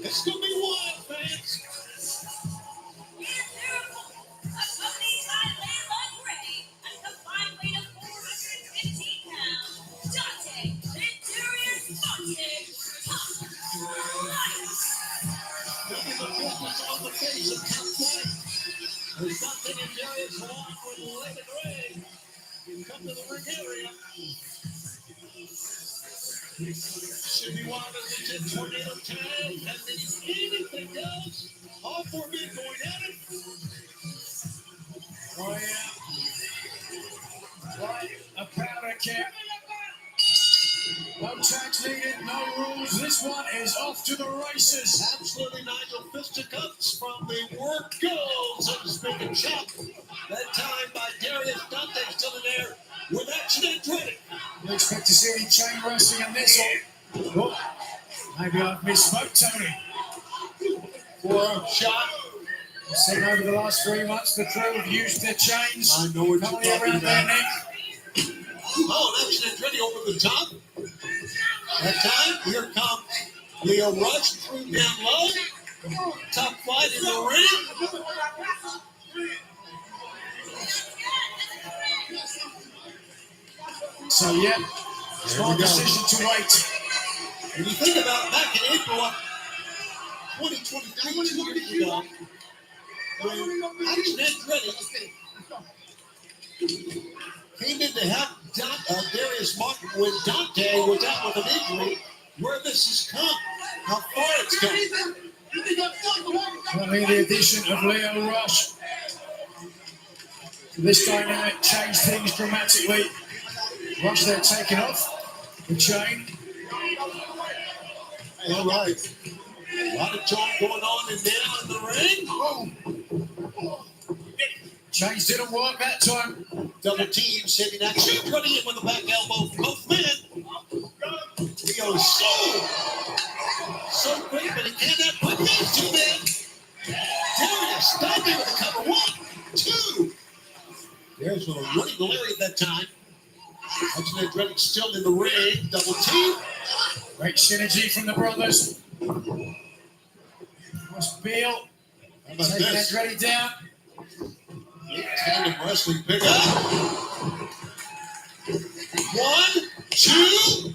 It's going to be wild, fans. Accompanied by Layla Gray, a combined weight of 415 pounds, Dante, Victorious Fonte, Looking the focus on the face of Top Flight. There's something in Darius along with Layla Gray. You come to the ring area. Should be wild as a 10 tornado tag. That means anything goes. All four men going at it. Oh, yeah. Right, a powder keg. No tags needed, no rules. This one is off to the races. Absolutely Nigel fisticuffs from the work goes, so to speak, and chop. That time by Darius Dante still in there with Action Andretti. You expect to see any chain wrestling in this one? Oh, maybe I've misspoke, Tony. For a shot. I've seen over the last 3 months the crew have used their chains I know what you're only talking around their about. neck. Oh, Action Andretti over the top. That time, here comes Leo Rush threw down low. Top Flight in the ring. So, yeah, smart we go. decision to wait. When you think about back in April, 2023, 2 years ago, when Action Andretti came in to help Darius Martin when Dante was out with an injury, where this has come, how far it's come. I mean, the addition of Leo Rush, this dynamic changed things dramatically. Rush there taking off the chain. All right. A lot of talk going on in there in the ring. Chains didn't work that time. Double team sending Action Andretti in with a back elbow from both men. Leo so quick, but he can't put these two men. Darius stopped me with a cover. 1, 2. There's a running Larry at that time. Action Andretti still in the ring. Double team. Great synergy from the brothers. Was Beal How about taking this? Andretti down. Tandem wrestling pick up. 1, 2.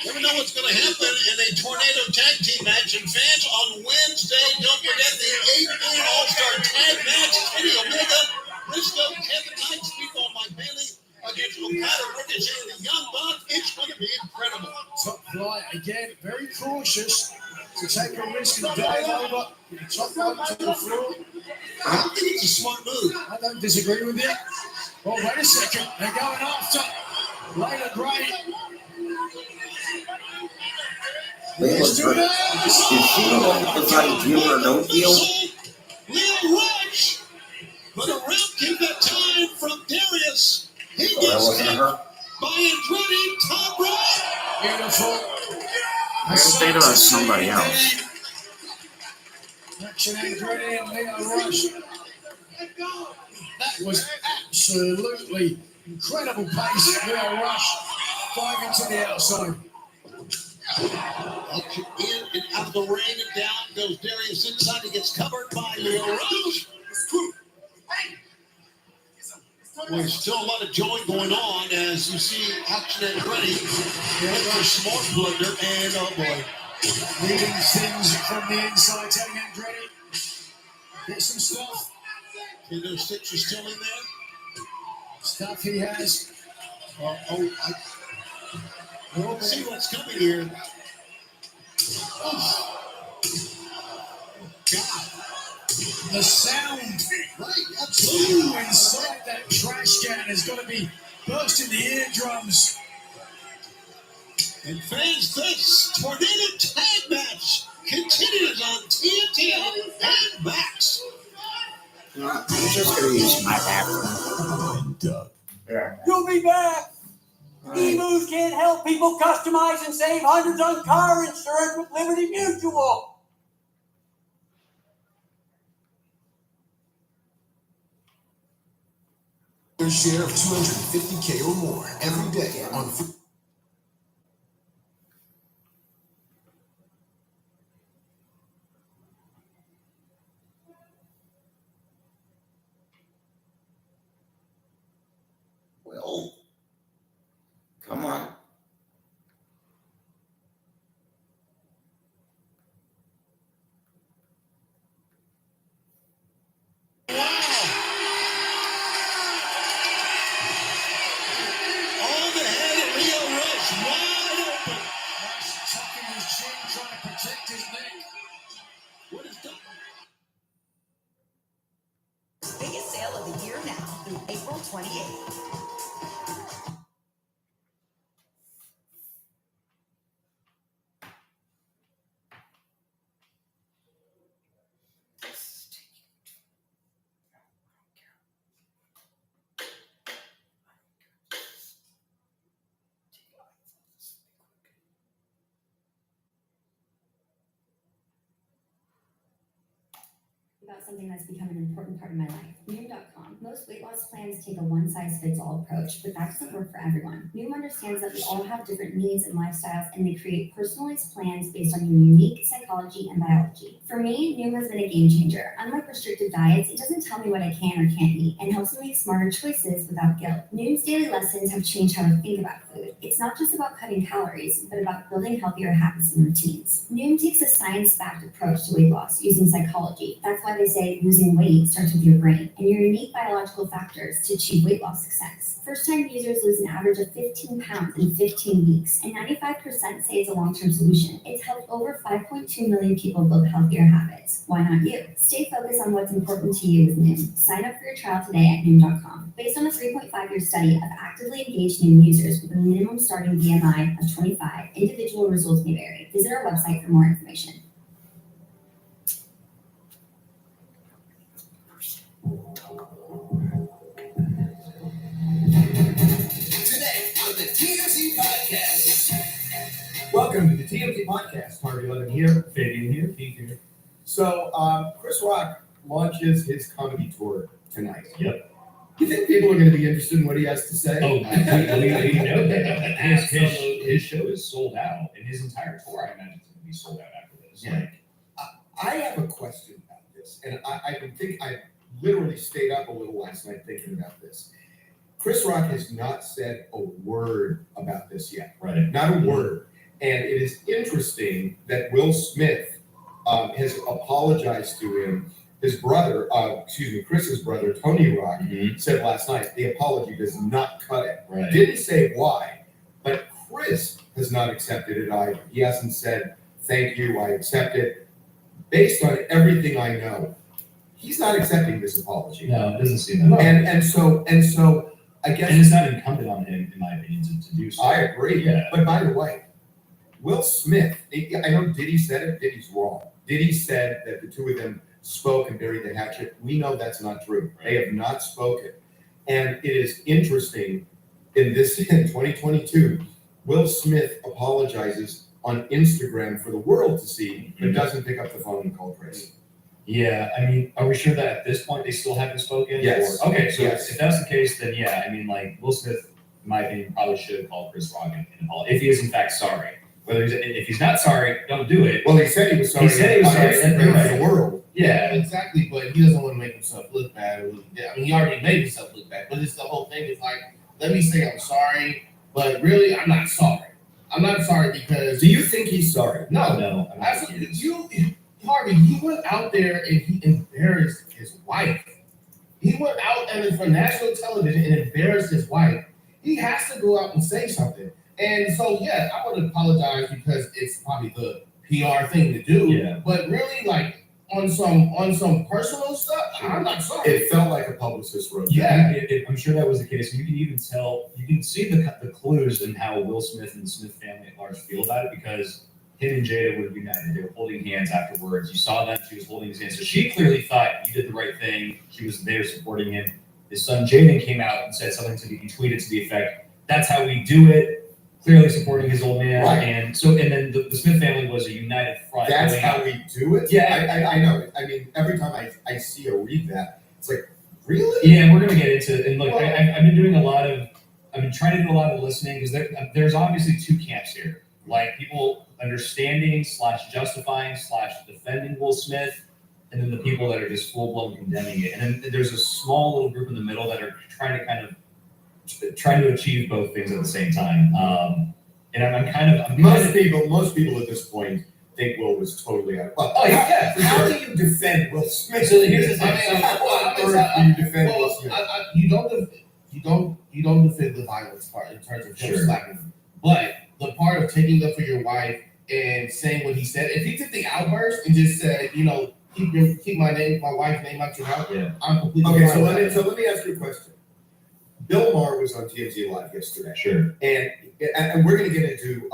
Never know what's going to happen in a tornado tag team match. And fans, on Wednesday, don't forget the 8-man All-Star tag match. Kenny Omega, Briscoe, Kevin Knight, Speedball Mike Bailey against Okada, Ricochet, and the Young Bucks. It's going to be incredible. Top flight again, very cautious to take a risk and dive over the top rope to the floor. I think it's a smart move. I don't disagree with you. Oh, wait a second. They're going after Layla Gray. Layla Gray. Is she the one who decided deal or no deal? Leo Rush. But a round kick that time from Darius. He That gets wasn't hit her. by Andretti, top rope. Beautiful. I think it was somebody else. Action Andretti and Leo Rush. That was absolutely incredible pace. Leo Rush diving to the outside. Action in and out of the ring and down goes Darius inside. He gets covered by Leo Rush. Well, there's still a lot of joy going on as you see Action Andretti hit for smart blunder and oh boy. Reading things from the inside, telling Andretti. Get some stuff. And those 6 are still in there. Stuff he has. Let's see what's coming here. God. The sound Right, absolutely. inside that trash can is going to be bursting the eardrums. And fans, this tornado tag match continues on TNT and Max. I'm just going to use my bathroom. Yeah. You'll be back. eMoves can't help people customize and save hundreds on car insurance with Liberty Mutual. Your share of $250K or more every day on Well, come on. On the head of Leo Rush, wide open. Rush tucking his chin, trying to protect his neck. What is done? Biggest sale of the year now through April 28th. About something that's become an important part of my life. Noom.com. Most weight loss plans take a one-size-fits-all approach, but that doesn't work for everyone. Noom understands that we all have different needs and lifestyles, and they create personalized plans based on your unique psychology and biology. For me, Noom has been a game changer. Unlike restrictive diets, it doesn't tell me what I can or can't eat and helps me make smarter choices without guilt. Noom's daily lessons have changed how I think about food. It's not just about cutting calories, but about building healthier habits and routines. Noom takes a science-backed approach to weight loss using psychology. That's why they say losing weight starts with your brain and your unique biological factors to achieve weight loss success. First-time users lose an average of 15 pounds in 15 weeks, and 95% say it's a long-term solution. It's helped over 5.2 million people build healthier habits. Why not you? Stay focused on what's important to you with Noom. Sign up for your trial today at Noom.com. Based on a 3.5-year study of actively engaged Noom users with a minimum starting BMI of 25, individual results may vary. Visit our website for more information. Today on the TMZ Podcast. Welcome to the TMZ Podcast. Harvey Levin here, Fabian here, Keith here. So, Chris Rock launches his comedy tour tonight. Yep. You think people are going to be interested in what he has to say? Oh, we know that. His show is sold out, and his entire tour, I imagine, is going to be sold out after this. Yeah. I have a question about this, and I literally stayed up a little last night thinking about this. Chris Rock has not said a word about this yet. Right. Not a word. And it is interesting that Will Smith has apologized to him. His brother, Chris's brother, Tony Rock, said last night the apology does not cut it. Right. Didn't say why, but Chris has not accepted it either. He hasn't said, thank you, I accept it. Based on everything I know, he's not accepting this apology. No, it doesn't seem that. And so I guess. And it's not incumbent on him, in my opinion, to do so. I agree. Yeah. But by the way, Will Smith, I know Diddy said it, Diddy's wrong. Diddy said that the two of them spoke and buried the hatchet. We know that's not true. They have not spoken. And it is interesting in 2022, Will Smith apologizes on Instagram for the world to see, but doesn't pick up the phone and call Chris. Yeah, I mean, are we sure that at this point they still haven't spoken? Yes. Or, okay, so Yes. if that's the case, then yeah, I mean, like, Will Smith, in my opinion, probably should have called Chris Rock and apologized, if he is in fact sorry. If he's not sorry, don't do it. Well, he said he was sorry. He said he was sorry. Instagram Right. for the world. Yeah. Exactly, but he doesn't want to make himself look bad. I mean, he already made himself look bad, but it's the whole thing is like, let me say I'm sorry, but really, I'm not sorry. I'm not sorry because. Do you think he's sorry? No. Absolutely. Harvey, he went out there and he embarrassed his wife. He went out and for national television and embarrassed his wife. He has to go out and say something. And so, yeah, I would apologize because it's probably the PR thing to do. Yeah. But really, like on some personal stuff, I'm not sorry. It felt like a publicist wrote. Yeah, I'm sure that was the case. You can even tell, you can see the clues in how Will Smith and the Smith family at large feel about it because him and Jada would be united. They were holding hands afterwards. You saw them. She was holding his hand. So she clearly thought you did the right thing. She was there supporting him. His son Jaden came out and said something to me. He tweeted to the effect, "That's how we do it." Clearly supporting his old man. Right. And then the Smith family was a united front. That's going how out. we do it? Yeah. I know. I mean, every time I see or read that, it's like, really? Yeah, we're gonna get into it. And look, I've been doing I've been trying to do a lot of listening because there's obviously two camps here. Like people understanding / justifying / defending Will Smith, and then the people that are just full blown condemning it. And then there's a small little group in the middle that are trying to achieve both things at the same time. And Most people at this point think Will was totally out of Oh yeah, for How sure. do you defend Will Smith? So here's the thing. How on earth do you defend Will Smith? You don't defend the violence part in terms of him Sure. slapping him. But the part of taking up for your wife and saying what he said, if he took the outburst and just said, keep my wife's name out your mouth, yeah. I'm completely Okay, fine so with that. let me ask you a question. Bill Maher was on TMZ Live yesterday. Sure. And we're going to get into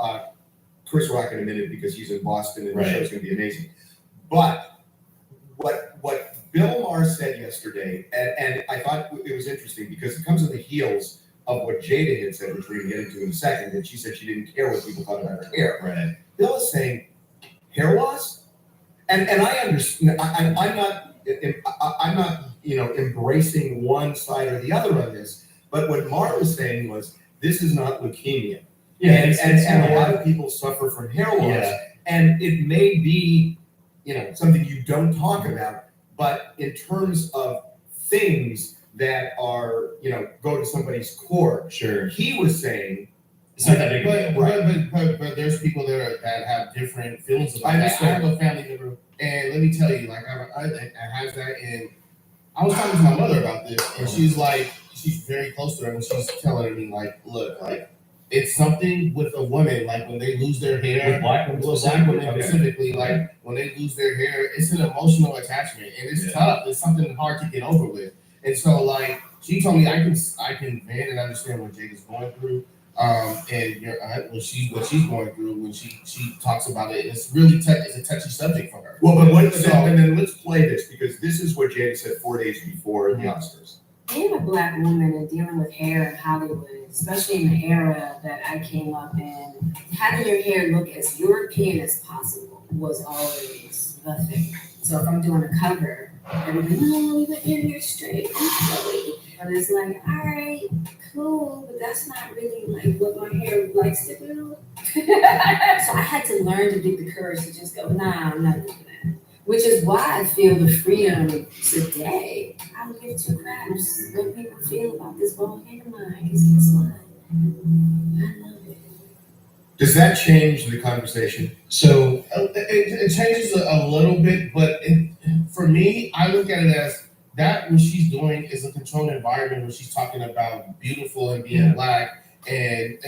Chris Rock in a minute because he's in Boston and the show's going to be amazing. But what Bill Maher said yesterday, and I thought it was interesting because it comes on the heels of what Jada had said, which we're going to get into in a second, that she said she didn't care what people thought about her hair. Right. Bill is saying hair loss, and I understand. I'm not embracing one side or the other on this. But what Mar was saying was, this is not leukemia. Yeah, and a lot of people suffer from hair loss. Yeah. And it may be, something you don't talk about, but in terms of things that are, go to somebody's core. Sure. He was saying, it's not that big a deal. But there's people that have different feelings about I that. I understand. have a family member, and let me tell you, like I have that, and I was talking to my mother about this, and she's very close to her, and she's telling me, like, look, like, it's something with a woman, like when they lose their hair, With black women specifically, like when they lose their hair, it's an emotional attachment, and it's tough. It's something hard to get over with. And so, like, she told me, I can man and understand what Jade is going through, and your aunt, what she's going through when she talks about it. It's really it's a touchy subject for her. well, but then let's play this, because this is what Jada said 4 days before the Oscars. Being a black woman and dealing with hair in Hollywood, especially in the era that I came up in, having your hair look as European as possible was always the thing. So if I'm doing a cover, everybody, no, we put your hair straight, but it's like, all right, cool, but that's not really like what my hair likes to do. So I had to learn to get the courage to just go, nah, I'm not doing that. Which is why I feel the freedom today. I don't give two craps what people feel about this bald head of mine. Because guess what? I love it. Does that change the conversation? So it changes a little bit, but for me, I look at it as that what she's doing is a controlled environment where she's talking about beautiful and being black, and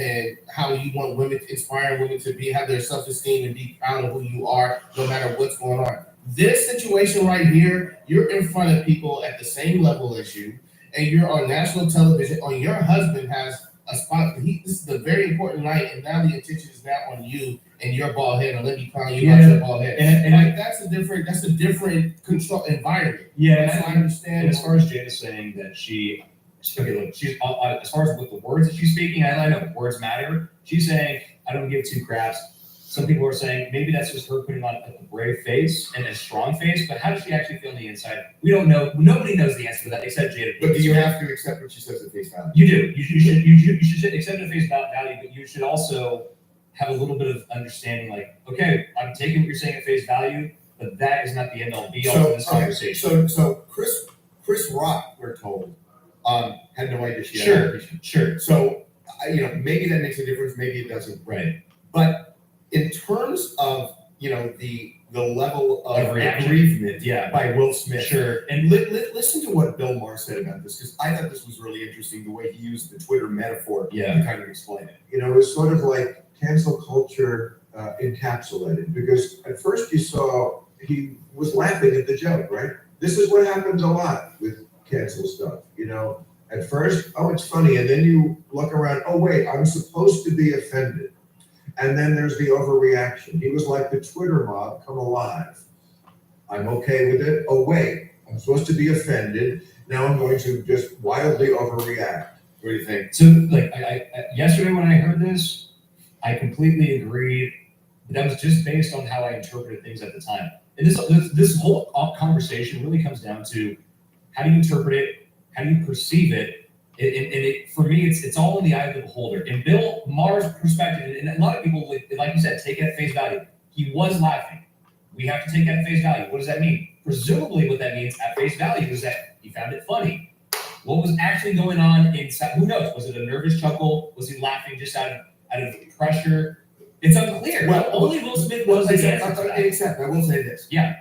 how you want women, inspire women to have their self-esteem and be proud of who you are, no matter what's going on. This situation right here, you're in front of people at the same level as you, and you're on national television, or your husband has a spot. This is a very important night, and now the attention is now on you and your bald head, and let me clown you about your bald head. And like, that's a different control environment. Yeah, so I understand. And as far as Jada saying that she's as far as with the words that she's speaking, I know words matter. She's saying, I don't give two craps. Some people are saying maybe that's just her putting on a brave face and a strong face, but how does she actually feel on the inside? We don't know. Nobody knows the answer to that except Jada. But do you have to accept what she says at face value? You do. You should accept it at face value, but you should also have a little bit of understanding, like, okay, I'm taking what you're saying at face value, but that is not the end all be all of this conversation. So Chris Rock, we're told, had no idea she had alopecia. Sure. So maybe that makes a difference, maybe it doesn't. Right. But in terms of the level of reaction. aggrievement by Will Smith. Sure. And listen to what Bill Maher said about this, because I thought this was really interesting, the way he used the Twitter metaphor to kind of explain it. It's sort of like cancel culture encapsulated, because at first you saw he was laughing at the joke, right? This is what happens a lot with cancel stuff, At first, oh, it's funny, and then you look around, oh, wait, I'm supposed to be offended. And then there's the overreaction. He was like the Twitter mob come alive. I'm okay with it. Oh, wait, I'm supposed to be offended. Now I'm going to just wildly overreact. What do you think? So, like, I yesterday when I heard this, I completely agreed. But that was just based on how I interpreted things at the time. And this whole conversation really comes down to how do you interpret it? How do you perceive it? For me, it's all in the eye of the beholder. In Bill Maher's perspective, and a lot of people, like you said, take it at face value. He was laughing. We have to take that at face value. What does that mean? Presumably, what that means at face value is that he found it funny. What was actually going on inside? Who knows? Was it a nervous chuckle? Was he laughing just out of pressure? It's unclear. Well, only Will Smith knows the answer to that. Except, I will say this. Yeah.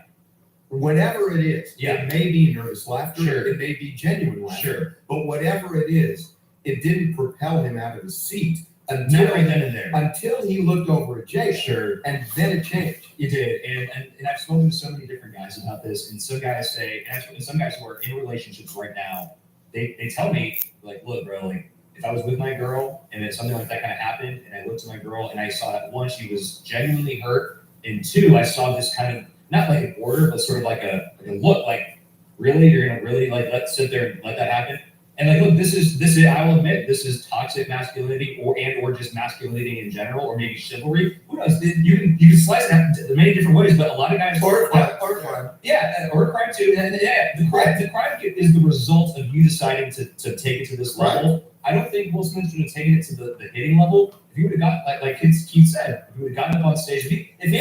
Whatever it is, it may be nervous laughter, Sure. it may be genuine laughter, Sure. but whatever it is, it didn't propel him out of his seat Not until right then and there. until he looked over at Jay. Sure. And then it changed. You did, and I've spoken to so many different guys about this, and some guys say, and some guys who are in relationships right now, they tell me, like, look, bro, like, if I was with my girl and then something like that kind of happened, and I looked at my girl and I saw that one, she was genuinely hurt, and two, I saw this kind of, not like an order, but sort of like a look, like, really, you're gonna really like sit there and let that happen? And like, look, this is I will admit, this is toxic masculinity or just masculinity in general, or maybe chivalry. Who knows? You can slice it many different ways, but a lot of guys Or crime. Yeah, or crime too. And yeah, the crime is the result of you deciding to take it to this level. I don't think Will Smith should have taken it to the hitting level. If he would have got like Keith said, if he would have gotten up on stage, if him and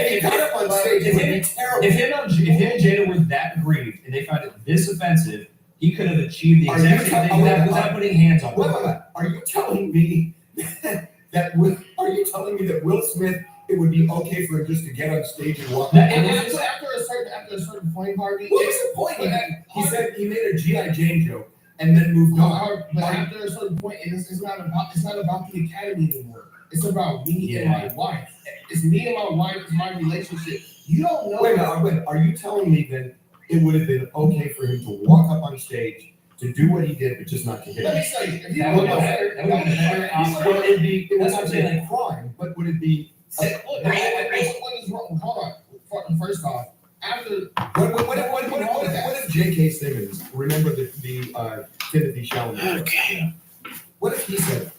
Jada were that aggrieved and they found it this offensive, he could have achieved the exact same thing without putting hands on him. Are you telling me that Will Smith, it would be okay for him just to get on stage and walk? After a certain point, Harvey. What was the point? He said he made a G.I. Jane joke and then moved on. But after a certain point, it's not about the Academy anymore. It's about me and my wife. It's me and my wife. It's my relationship. You don't know. Wait, are you telling me then it would have been okay for him to walk up on stage to do what he did, but just not to hit Let him? me tell you, if you That would have been better. It would not be a crime, but would it be? what is wrong? Hold on. First off, after What if J.K. Simmons, remember the Timothy Chalamet? Okay. What if he said,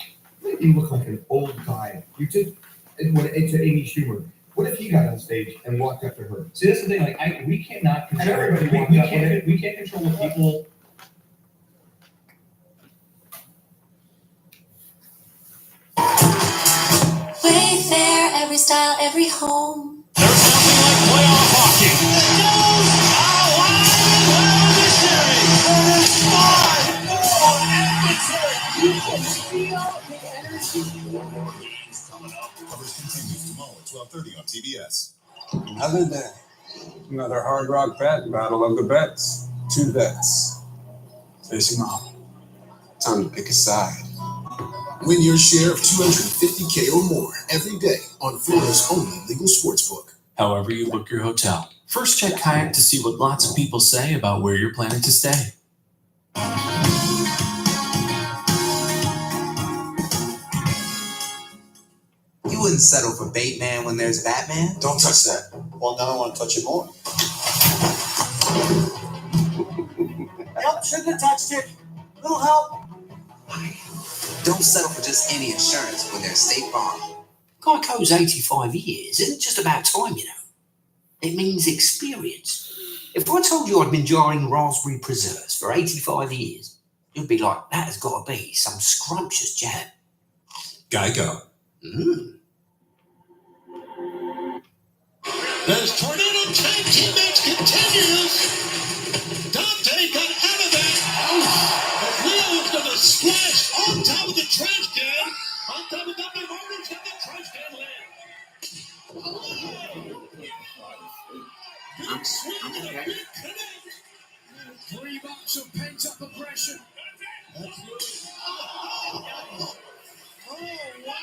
you look like an old guy? You did it to Amy Schumer. What if he got on stage and walked up to her? See, that's the thing. Like, we cannot control. And everybody We walked up can't control what people. Wayfair, every style, every home. There's nothing like playoff hockey. Coverage continues tomorrow at 12:30 on TBS. Another day, another Hard Rock bet, battle of the bets. Two bets facing off. Time to pick a side. Win your share of $250K or more every day on Florida's only legal sportsbook. However you book your hotel, first check Kayak to see what lots of people say about where you're planning to stay. You wouldn't settle for Bateman when there's Batman? Don't touch that. Well, now I want to touch it more. Yep, shouldn't have touched it. Little help. Don't settle for just any insurance when there's State Farm. Geico's 85 years isn't just about time, you know. It means experience. If I told you I'd been jarring raspberry preserves for 85 years, you'd be like, that has got to be some scrumptious jam. Geico. As Tornado Tag Team match continues, Dante got out of that. But Leo was going to splash on top of the trash can. On top of Dante Martin's got the trash can lid. Big swing and a big connect. 3 months of pent-up aggression. Absolutely. Oh, wow.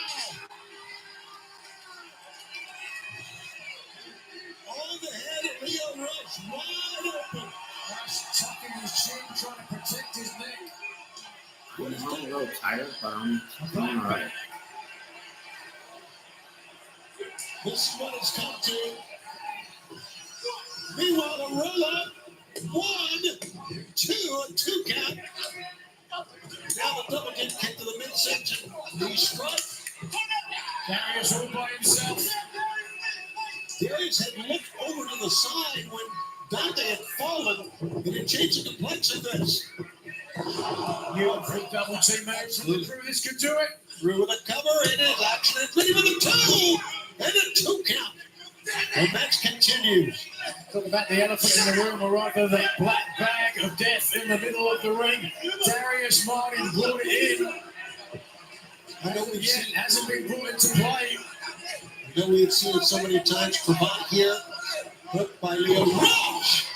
On the head of Leo Rush, wide open. Rush tucking his chin, trying to protect his neck. I'm a little tired, but I'm all right. This is what it's come to. Meanwhile, a roll up. 1, 2, a 2 count. Now the double kick to the midsection. Knee strut. Darius all by himself. Darius had looked over to the side when Dante had fallen, and it changed the complexion of this. You up for a double team match from the crew? This could do it. Through with a cover, it is action. It's ready with a 2 and a 2 count. The match continues. Talk about the elephant in the room, or rather the black bag of death in the middle of the ring. Darius Martin brought it in. I know we've Yet seen, hasn't been brought into play. I know we've seen it so many times. Cravat here, hooked by Leo Rush.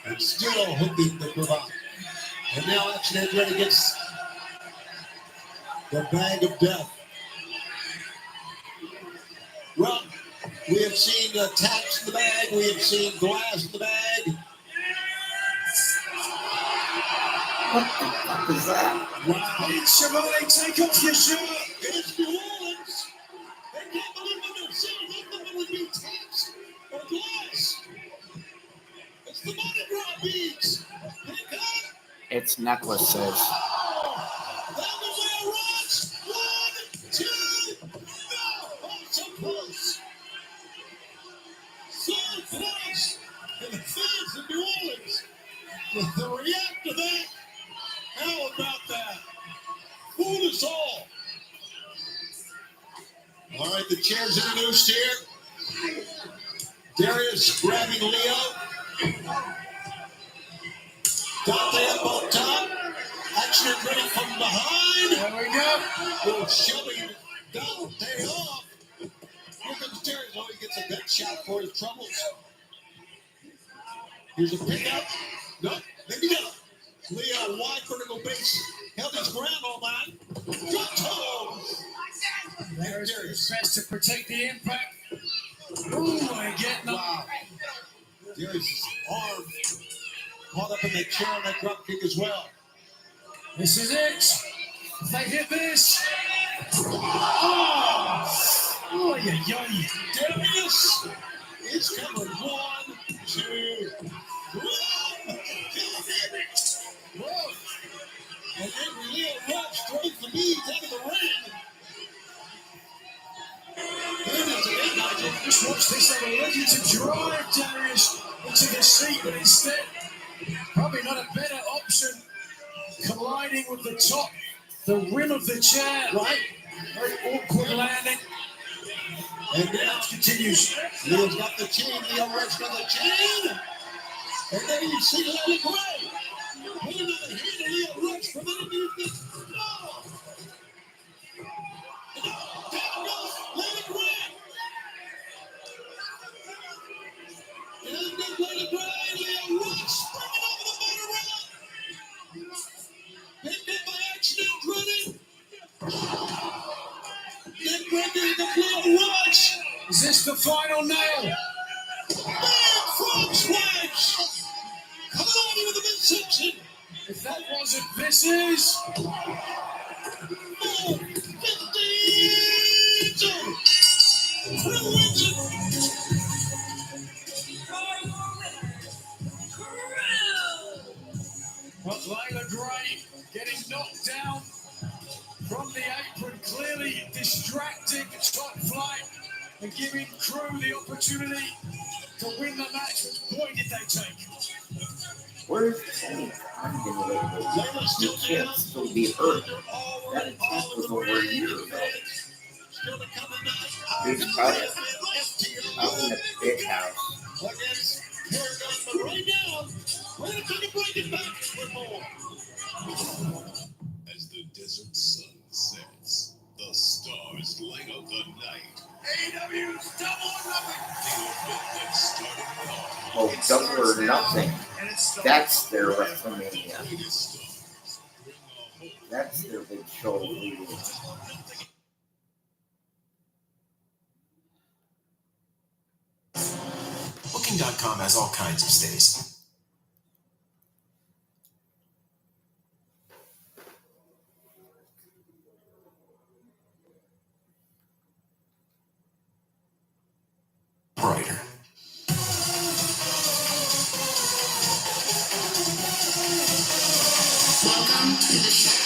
And still hooking the cravat. And now Action Head ready gets the bag of death. Well, we have seen taps in the bag. We have seen glass in the bag. What the fuck is that? Wow. Chevrolet, take off your shirt. It's New Orleans. They can't believe what they're seeing. They thought it would be taps or glass. It's the Mardi Gras beads. It's those necklaces. That was a rush. 1, 2, no. Oh, so close. So close. And the fans in New Orleans will react to that. How about that? Fool us all. All right, the chair's introduced here. Darius grabbing Leo. Dante up on top. Action ready from behind. There we go. Oh, shoving Dante off. Here comes Darius. Oh, he gets a good shot for his troubles. Here's a pickup. No, maybe not. Leo, wide vertical base. Held his ground all night. Drop toe. Darius best to protect the impact. Ooh, and getting Wow. Darius' arm caught up in the chair on that drop kick as well. This is it. If they hit this. Oh, oh, yeah. Darius is coming. 1, 2, 3. Whoa. And then Leo Rush throws the knees out of the ring. Just watch this. They were looking to drive Darius into the seat, but instead, probably not a better option. Colliding with the rim of the chair, right? Very awkward landing. And now continues. Leo's got the chain. Leo Rush got the chain. And then you see Larry Gray. Put another hand to Leo Rush from underneath this. No! Down goes Larry Gray. And then Larry Gray, Leo Rush springing over the motor rail. Picked up by accident running. Then Gregory the Leo Rush. Is this the final nail? Man from Switch. Coming on with the midsection. If that wasn't, this is. But Layla Gray getting knocked down from the apron, clearly distracting top flight and giving Crew the opportunity to win the match. Which point did they take? Where's Tony Condon? He can't still be hurt. That attack was over a year ago. He's probably out in the big house. As the desert sun sets, the stars light up the night. AEW's Double or Nothing. The event that started off. Oh, Double or Nothing. That's their WrestleMania. That's their big show. Booking.com has all kinds of stays. Brighter. Welcome to the show.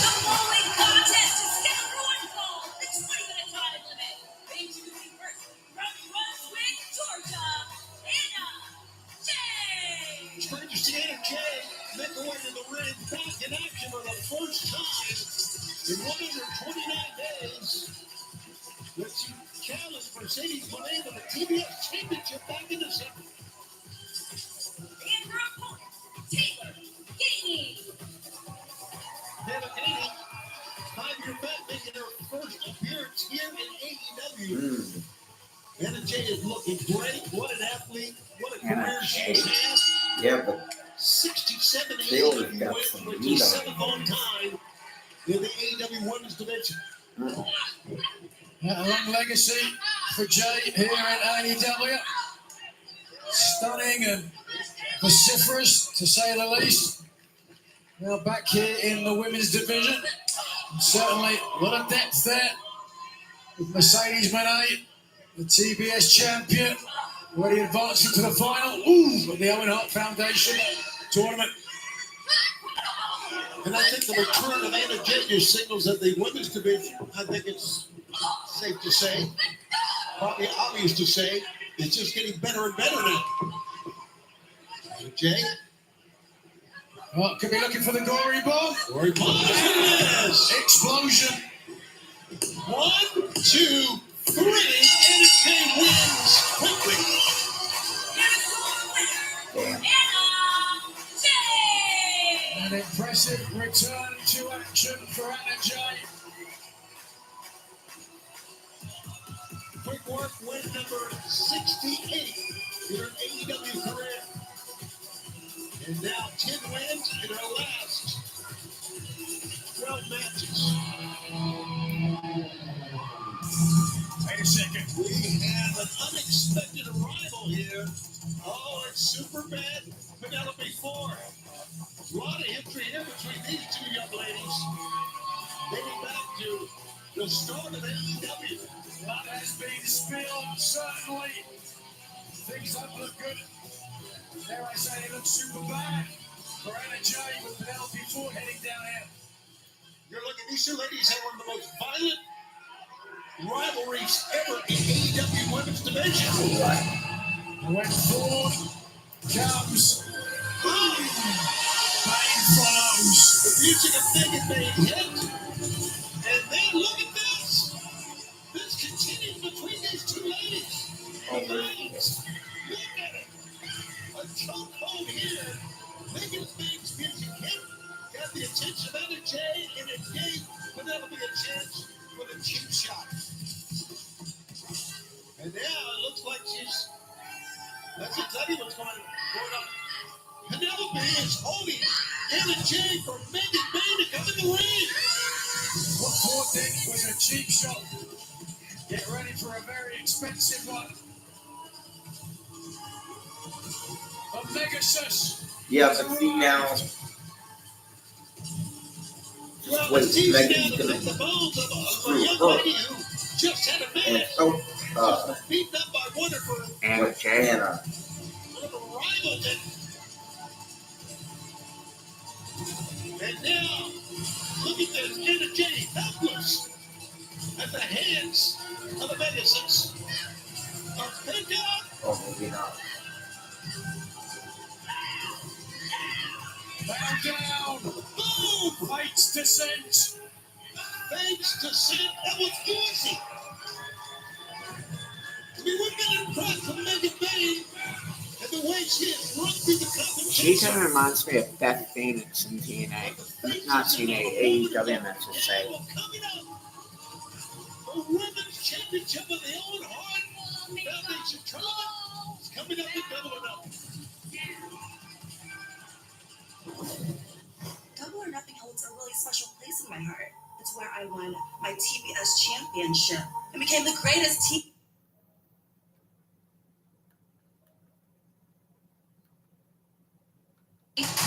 The following contest is scheduled for one fall. The 20-minute time limit. Introducing first from Brunswick, Georgia, Anna Jay. It's great to see Anna Jay make her way to the ring, back in action for the first time in 129 days. When she challenged Mercedes Monet for the TBS Championship back in December. And her opponent, Taylor Gainey. Taylor Gainey, 5-year vet, making her first appearance here in AEW. Anna Jay is looking great. What an athlete. What a career she's had. Yeah, but 67 Taylor's AEW got wins, some which meat is on 7th on time in the AEW Women's Division. A long legacy for Jay here at AEW. Stunning and vociferous, to say the least. Now back here in the women's division. Certainly a lot of depth there. With Mercedes Moné, the TBS champion, already advancing to the final. Ooh, of the Owen Hart Foundation tournament. And I think the return of Anna Jay signals that the women's division, I think it's safe to say, probably obvious to say, it's just getting better and better now. Anna Jay. Oh, could be looking for the gory bomb. Gory bomb. Yes. Explosion. 1, 2, 3. Anna Jay wins quickly. An impressive return to action for Anna Jay. Quick work win number 68 in her AEW career. And now 10 wins in her last 12 matches. Wait a second. We have an unexpected arrival here. Oh, it's Superman Penelope Ford. A lot of history here between these two young ladies. Dating back to the start of AEW. A lot has been spilled, certainly. Things don't look good. Dare I say, it looks super bad for Anna Jay with Penelope Ford heading down here. You're looking, these two ladies have one of the most violent rivalries ever in AEW women's division. When Ford comes, boom, Bane follows. The music of Megan Bane hit. And then look at this. This continues between these two ladies. Look at it. A chokehold here. Megan Bane's music hit. Got the attention of Anna Jay, and it gave Penelope a chance for the cheap shot. And now it looks like that's exactly what's going on. Penelope is holding Anna Jay for Megan Bane to come in the ring. What Ford did was a cheap shot. Get ready for a very expensive one. A Megasus. Yeah, but see now. Well, Wait, the team's Megan's down to gonna pick the bones of a screw young her. lady who just had a And match. so, Just beaten up by one of her Anna Jay. Anna. rivals. And now, look at this. Anna Jay helpless at the hands of the Megasons. A pickup. Oh, maybe not. Bow down. Boom. Fate's descent. Fate's descent. That was easy. I mean, we're getting impressed from Megan Bane and the way she has run through the She competition. kind of reminds me of Beth Phoenix in TNA. Not TNA, AEW, I should say. Coming up, the Women's Championship of the Owen Hart Foundation Tournament is coming up in Double or Nothing. Double or Nothing holds a really special place in my heart. It's where I won my TBS championship and became the greatest team.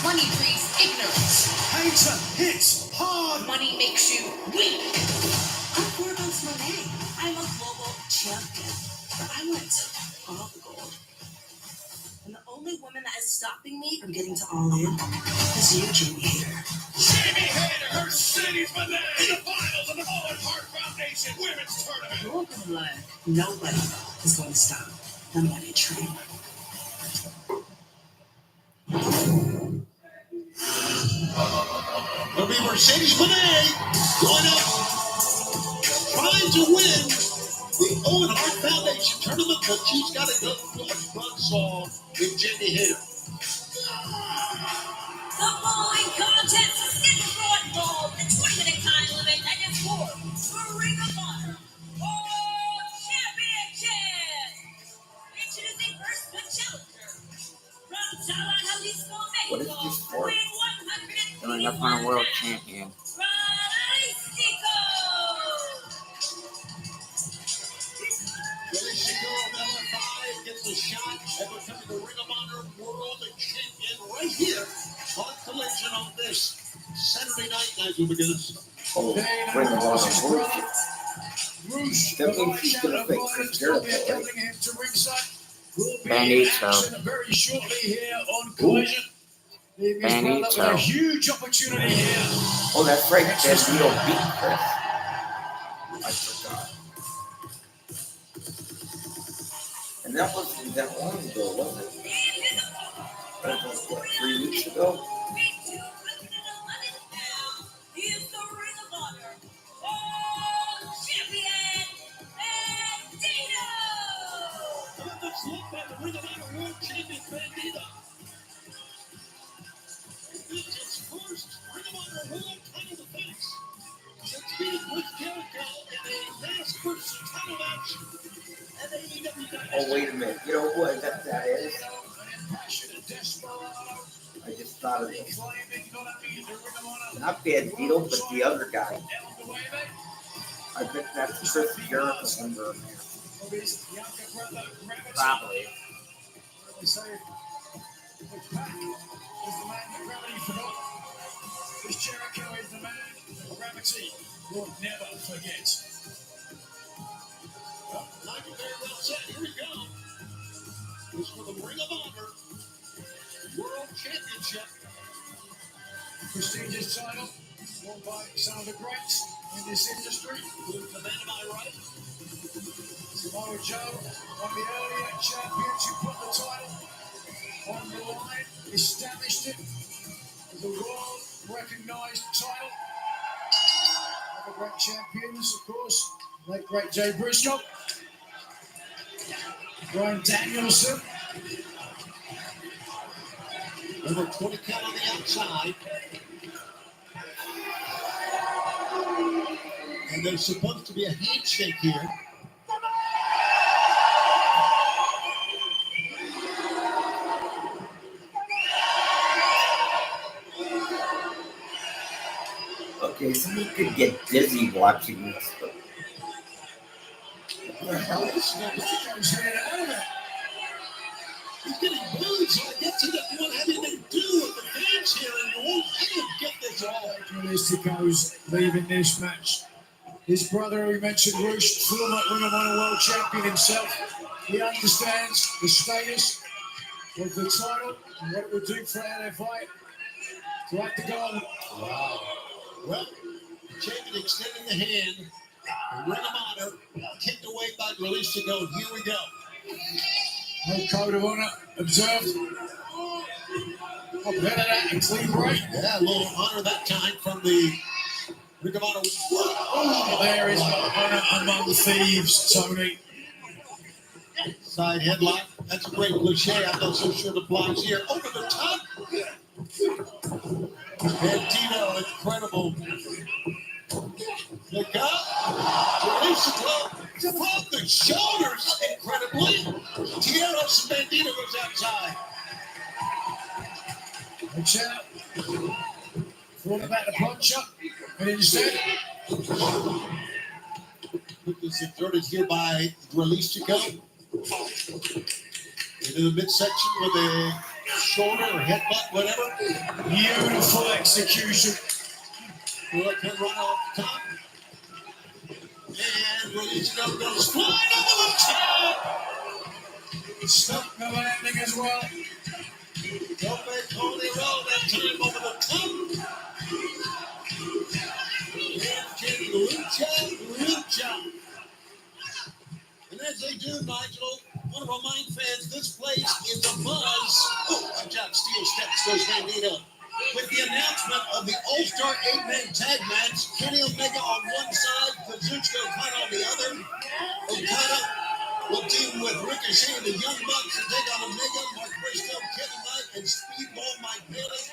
Money breeds ignorance. Hater hits hard. Money makes you weak. I'm Florence Monet. I'm a global champion. But I want all the gold. And the only woman that is stopping me from getting to all in is you, Jamie Hater. Jamie Hater, her city's Monet in the finals of the Owen Hart Foundation Women's Tournament. You're gonna learn. Nobody is going to stop the money train. It'll be Mercedes Monet going up, trying to win the Owen Hart Foundation Tournament, but she's got to go through a buzzsaw with Jamie Hater. The bowling contest is scheduled for one ball, the 20-minute time limit, and it's for Ring of Honor World Championship. Introducing first the challenger from Sala Jalisco, What is Mexico, this for? weighing Going up on a world champion. Billy Shiguro, number 5, gets the shot at becoming the Ring of Honor World Champion right here on Collision on this Saturday night, Nigel McGinnis. Oh, Ring of Honor. Roosh, That means she's gonna face Chris Jericho, right? coming into ringside. Will be in Bandito. action very shortly here on Collision. Leaving his brother with a huge opportunity here. Oh, that's right. Bandito beat Chris. I forgot. And that wasn't that long ago, was it? That was what, 3 weeks ago? He's the Ring of Honor World Champion, Bandito! Let's look by the Ring of Honor World Champion, Bandito. It's his first Ring of Honor World title defense since beating Chris Jericho in a last person title match at AEW. Oh, wait a minute. You know who I bet that is? I just thought of this. Not Bandito, but the other guy. I bet that's Chris Jericho under a man. Probably. Chris Jericho is the man gravity will never forget. Like you very well said, here we go. This for the Ring of Honor World Championship. Prestigious title won by some of the greats in this industry. With the man to my right, Samoa Joe, one of the earlier champions who put the title on the line, established it as a world recognized title. Other great champions, of course, like great Jay Briscoe, Bryan Danielson. over 20 count on the outside. And there's supposed to be a handshake here. Okay, somebody could get dizzy watching this. But What the hell is this? He's getting booed, so I guess he doesn't want anything to do with the fans here. And I don't get this all. Mystico's leaving this match. His brother, who we mentioned, Roosh, former Ring of Honor World Champion himself, he understands the status of the title and what it would do for LFI. Right to go. Wow. Well, the champion extending the hand. The Ring of Honor kicked away by release to go. Here we go. No code of honor observed. Oh, better that and clean break. Yeah, a little honor that time from the Ring of Honor. Oh, there is honor among thieves, Tony. Side headlock. That's a great cliche. I'm not so sure it applies here. Over the top. Bandito, incredible. Look up. Release the club. Above the shoulders, incredibly. Tierras Bandito goes outside. Watch out. Thought about the punch up, and instead. Look is exerted here by Release to go. Into the midsection with a shoulder or headbutt, whatever. Beautiful execution. Look and run off the top. And Release to go goes flying over the top. Stuck the landing as well. Don't make Tony roll that time over the top. And can Lucha. And as they do, Nigel, want to remind fans this place is a buzz. Oh, watch out, steel steps goes Bandito. With the announcement of the All-Star 8-Man tag match, Kenny Omega on one side, Kazuchika Okada on the other. Okada will team with Ricochet and the Young Bucks to take on Omega, Mark Briscoe, Kevin Knight, and Speedball Mike Bailey.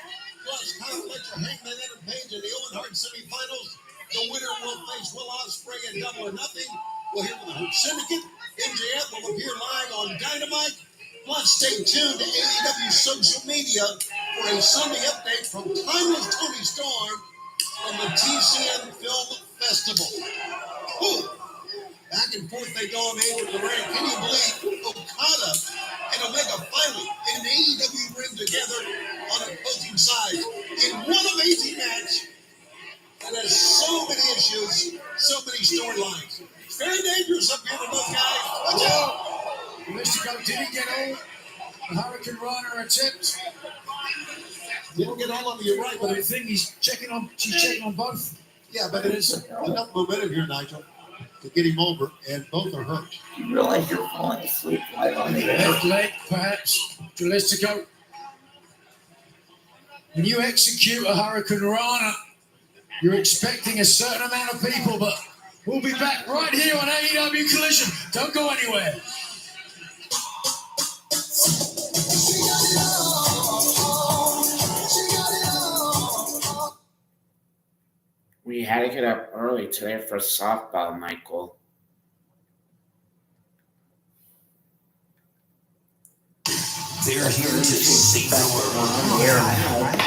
Plus, Kyle Fletcher, Hangman Adam Page in the Owen Hart semifinals. The winner will face Will Ospreay in Double or Nothing. We'll hear from the Hurt Syndicate. MJF will appear live on Dynamite. Plus, stay tuned to AEW social media for a Sunday update from Timeless Tony Storm from the TCM Film Festival. Ooh. Back and forth they go on over the ring. Can you believe Okada and Omega finally in an AEW ring together on opposing sides in one amazing match that has so many issues, so many storylines. It's very dangerous up here with those guys. Watch out! Mystico didn't get all the Hurricane Runner attempt. Didn't get all of you right, But but I think she's checking on both. yeah, but there's enough momentum here, Nigel, to get him over, and both are hurt. You realize you're falling asleep right on the air. Left leg, perhaps. Jalistico. When you execute a Hurricane Rana, you're expecting a certain amount of people, but we'll be back right here on AEW Collision. Don't go anywhere. We had to get up early today for softball, Michael. They're here to save the world.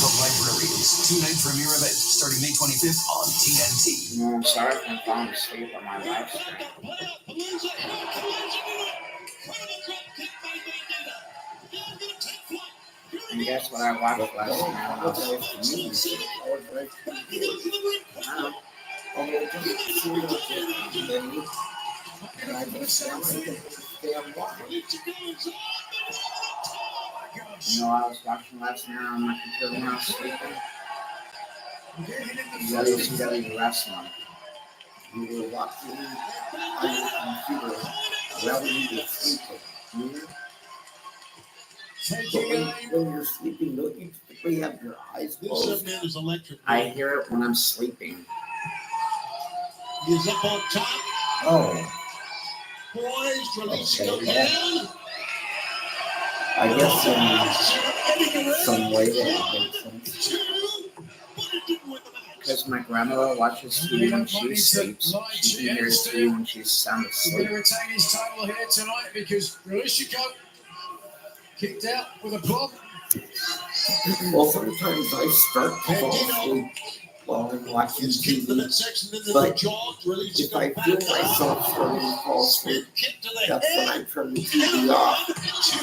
The Library is two-night premiere event starting May 25th on TNT. No, I'm sorry if I'm falling asleep on my live stream. And guess what I watched last night when I was listening? You know, I was watching last night on my computer when I was sleeping. WCW wrestling. You were watching on your computer while you were sleeping. When you're sleeping, don't you typically have your eyes This closed? man is electric. I hear it when I'm sleeping. He's up on top. Oh, Poised, release, Okay, go yeah. down. I guess in some way that makes sense. Because my grandmother watches TV when she sleeps. She can hear TV when she's sound He's going asleep. to retain his title here tonight because Relishiko kicked out with a block. Well, sometimes I start to fall asleep while I'm watching His kick to the TV. midsection into the But jaw. Release, if go I back feel down. myself starting to fall asleep, Kick to the that's when head. I turn the TV off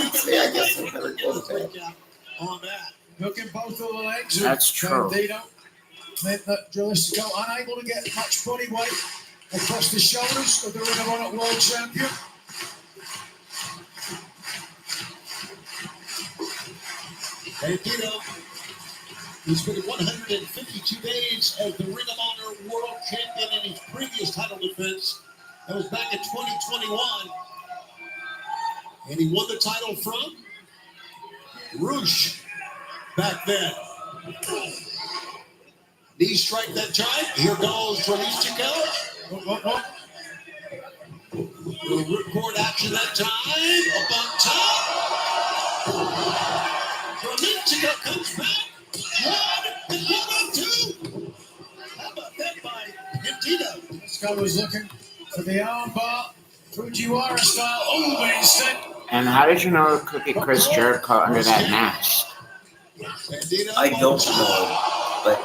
and say, I guess I better go to bed. On that. Hooking both of the legs. of That's true. Bandito meant that Jalisco unable to get much body weight across the shoulders of the Ring of Honor World Champion. Bandito, he's been 152 days as the Ring of Honor World Champion in his previous title defense. That was back in 2021. And he won the title from Roosh back then. Knee strike that time. Here goes Relishiko. Little ripcord action that time. Up on top. Relishiko comes back. One, and one on two. How about that by Bandito? This guy was looking for the armbar, Fujiwara style. Oh, but instead, And how did you know it could be Chris Jericho under that mask? Bandito I on don't top. know,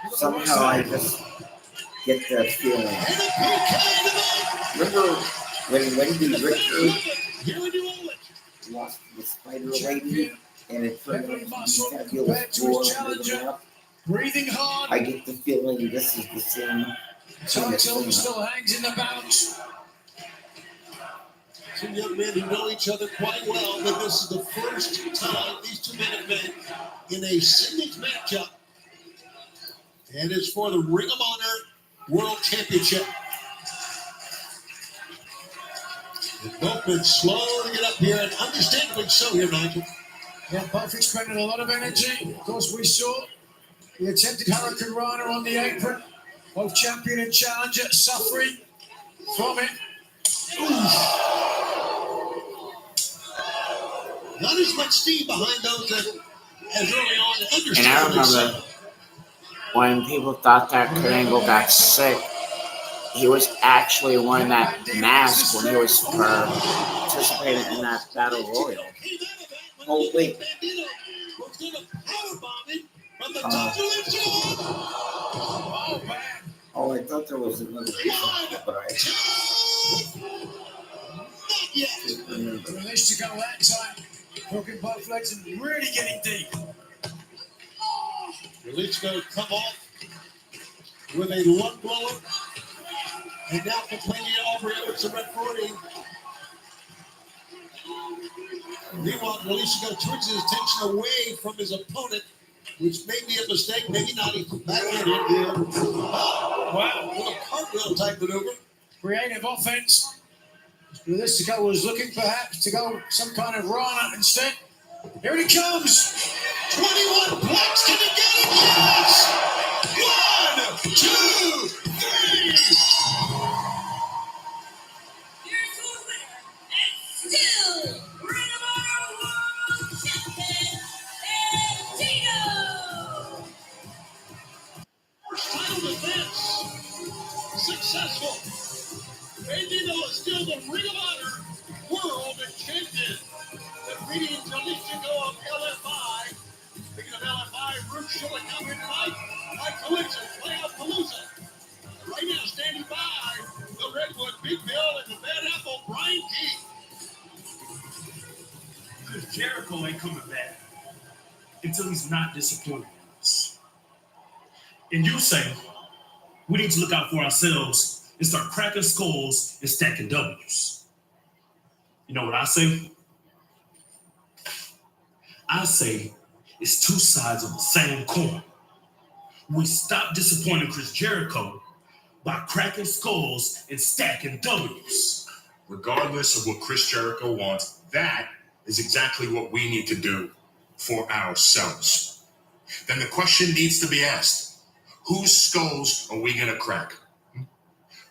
but somehow I just get that feeling. And a PK Remember when Wendy Richter Here we do all it. lost to the Spider Lady and it turned out to be muscle fabulous compared to his war challenger. Breathing hard. I get the feeling this is the same kind of Title thing. still hangs in the balance. Two young men who know each other quite well, but this is the first time these two men have been in a singles matchup. And it's for the Ring of Honor World Championship. They've both been slow to get up here, and understandably so here, Nigel. Yeah, both expended a lot of energy. Of course, we saw the attempted Hurricane Rana on the apron. Both champion and challenger suffering from it. Not as much steam behind those as early on. And I Understandably so. remember when people thought that Kurt Angle got sick, he was actually wearing that mask when he was participating in that Battle Royal. Oh, wait. Bandito was going to powerbomb him from the top of the jaw. Oh, man. Oh, I thought there was another reason, but I Not yet. didn't remember. Released to go that time. Hooking both legs and really getting deep. Release going to come off with a lung blower. And now complaining over it with some referee. Meanwhile, Jalisco turns his attention away from his opponent, which may be a mistake, maybe not. He's back in it here. Wow, with a cartwheel type maneuver. Creative offense. Jalisco was looking perhaps to go some kind of run instead. Here it comes. 21 blocks. Can he get it? Yes! 1, 2, 3. Here's your winner, and still Ring of Honor World Champion, Bandito. First title defense. Successful. Bandito is still the Ring of Honor World Champion. Defeating Jalisco of LFI. Speaking of LFI, Bruce Schiller coming tonight. My collision, Playoff Palooza. Right now, standing by the Redwood, Big Bill, and the Bad Apple, Brian Keith. Because Jericho ain't coming back until he's not disappointed in us. And you say we need to look out for ourselves and start cracking skulls and stacking W's. You know what I say? I say it's two sides of the same coin. We stop disappointing Chris Jericho by cracking skulls and stacking W's. Regardless of what Chris Jericho wants, that is exactly what we need to do for ourselves. Then the question needs to be asked, whose skulls are we going to crack?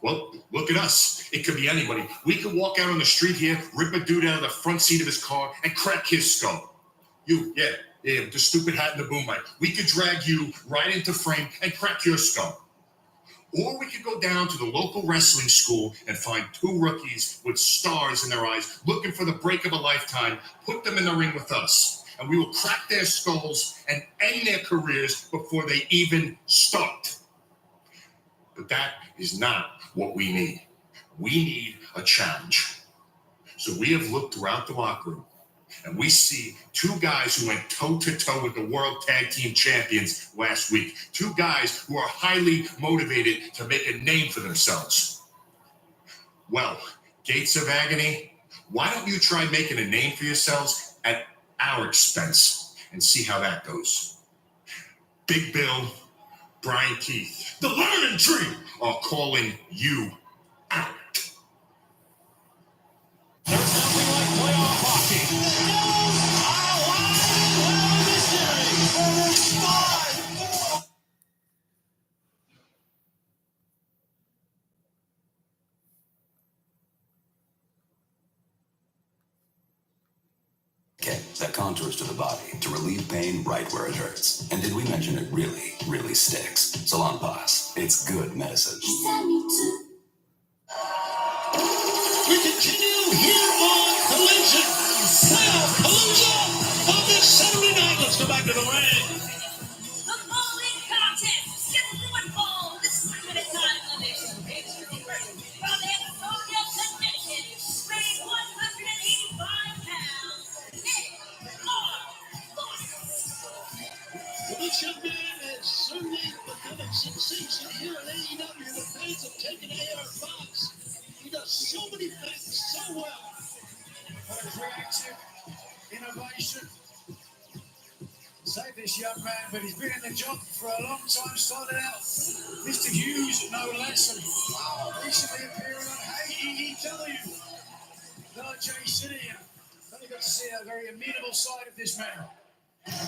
Well, look at us. It could be anybody. We could walk out on the street here, rip a dude out of the front seat of his car, and crack his skull. You, yeah, with the stupid hat and the boom mic. We could drag you right into frame and crack your skull. Or we could go down to the local wrestling school and find two rookies with stars in their eyes, looking for the break of a lifetime, put them in the ring with us, and we will crack their skulls and end their careers before they even start. But that is not what we need. We need a challenge. So we have looked throughout the locker room, and we see two guys who went toe-to-toe with the World Tag Team Champions last week. Two guys who are highly motivated to make a name for themselves. Well, Gates of Agony, why don't you try making a name for yourselves at our expense and see how that goes? Big Bill, Brian Keith, the Learning Tree are calling you out. There's nothing like playoff hockey. Okay, that contours to the body to relieve pain right where it hurts. And did we mention it really, really sticks? Salon Pass. It's good medicine. We continue here on Collision. Playoff Palooza on this Saturday night. Let's go back to the ring. The following contest is scheduled for football this limited time elimination. From Ansonia, Connecticut, weighing 185 pounds. Well, this young man has certainly become a sensation here at AEW. The fans have taken AR Fox. He does so many things so well. What a creative innovation. Say this young man, but he's been in the job for a long time. Started out Mr. Hughes, no less, and recently appearing on AEW, Large J City, and only got to see a very amenable side of this man. He's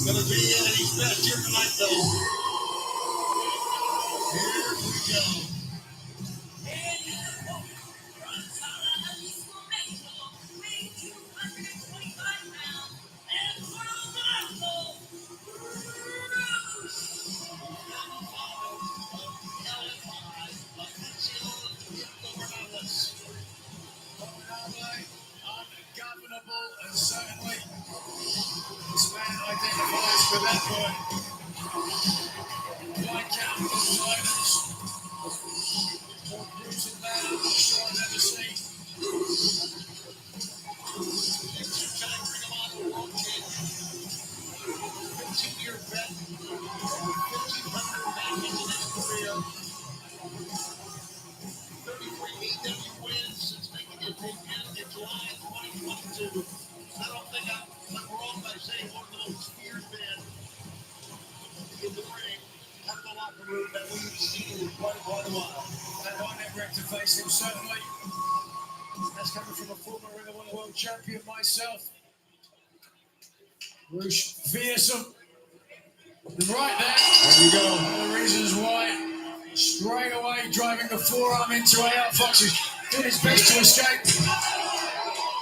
going to be at his best here tonight, though. Here we go. Ungovernable, and certainly this man identifies with that boy. White count of silence. More bruising man I'm sure I've ever seen. Two-time Ring of Honor World Champion. 15-year vet. 1,500 matches in his career. 33 AEW wins since making his locker room that we've seen in quite a while. And I never have to face him, certainly. That's coming from a former Ring of Honor World Champion myself. Roosh fearsome. And right there you go. One of the reasons why. Straight away driving the forearm into AR Fox, who's doing his best to escape.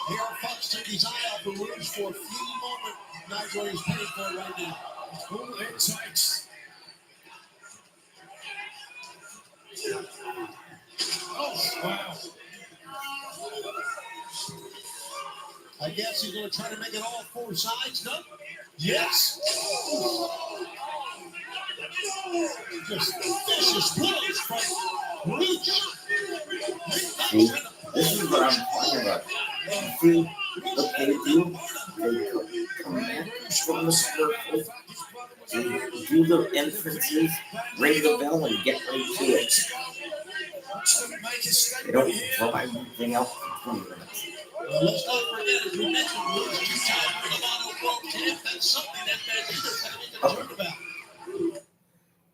AR Fox took his eye off of Rouge for a fleeting moment. Not what he's paying for right now. All it takes. Oh, wow. I guess he's going to try to make it all four sides, no? Yes. Just vicious blows from Rouge. See, this is what I'm talking about. See what they do? They come back from the circle, they do the entrances, ring the bell, and get right to it. They don't provide anything else for 20 minutes. Well, let's not forget, as we mentioned, Rouge, two-time Ring of Honor World Champ. That's something that man leaders have to be concerned about.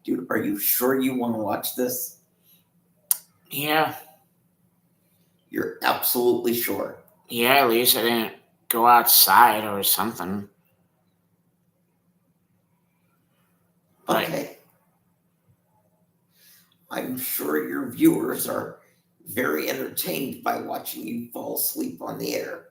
Dude, are you sure you want to watch this? Yeah. You're absolutely sure. Yeah, at least I didn't go outside or something. But Okay. I'm sure your viewers are very entertained by watching you fall asleep on the air.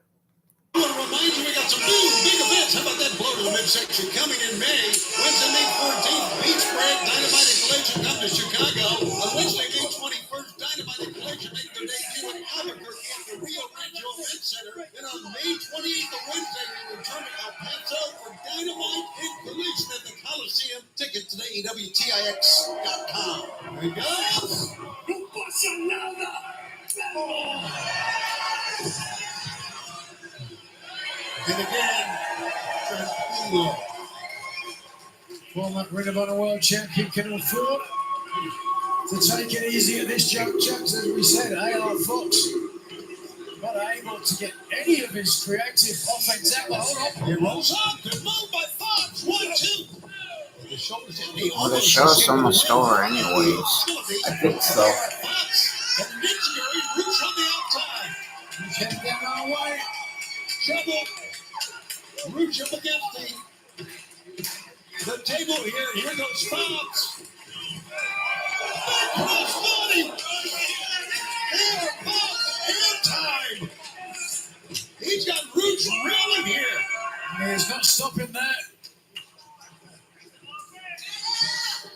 I want to remind you we got some new big events. How about that blow to the midsection coming in May? Wednesday, May 14th, Beach Spread, Dynamite and Collision come to Chicago. On Wednesday, May 21st, Dynamite and Collision make their debut in Albuquerque at the Rio Rancho Event Center. And on May 28th, the Wednesday, we return to El Paso for Dynamite and Collision at the Coliseum. Tickets today, WTIX.com. There you go. And again, former Ring of Honor World Champion can afford to take it easy at this juncture. As we said, AR Fox not able to get any of his creative offense out. Hold on. He rolls up. Good move by Fox. 1-2. The shoulders hit me. well, the show's almost over anyways. I think so. And Missionary Rouge on the outside. He came down our way. Trouble. Rouge up against the table here. Here goes Fox. Crossbody. Here, Fox. Hand time. He's got Rouge reeling here. He's not stopping that.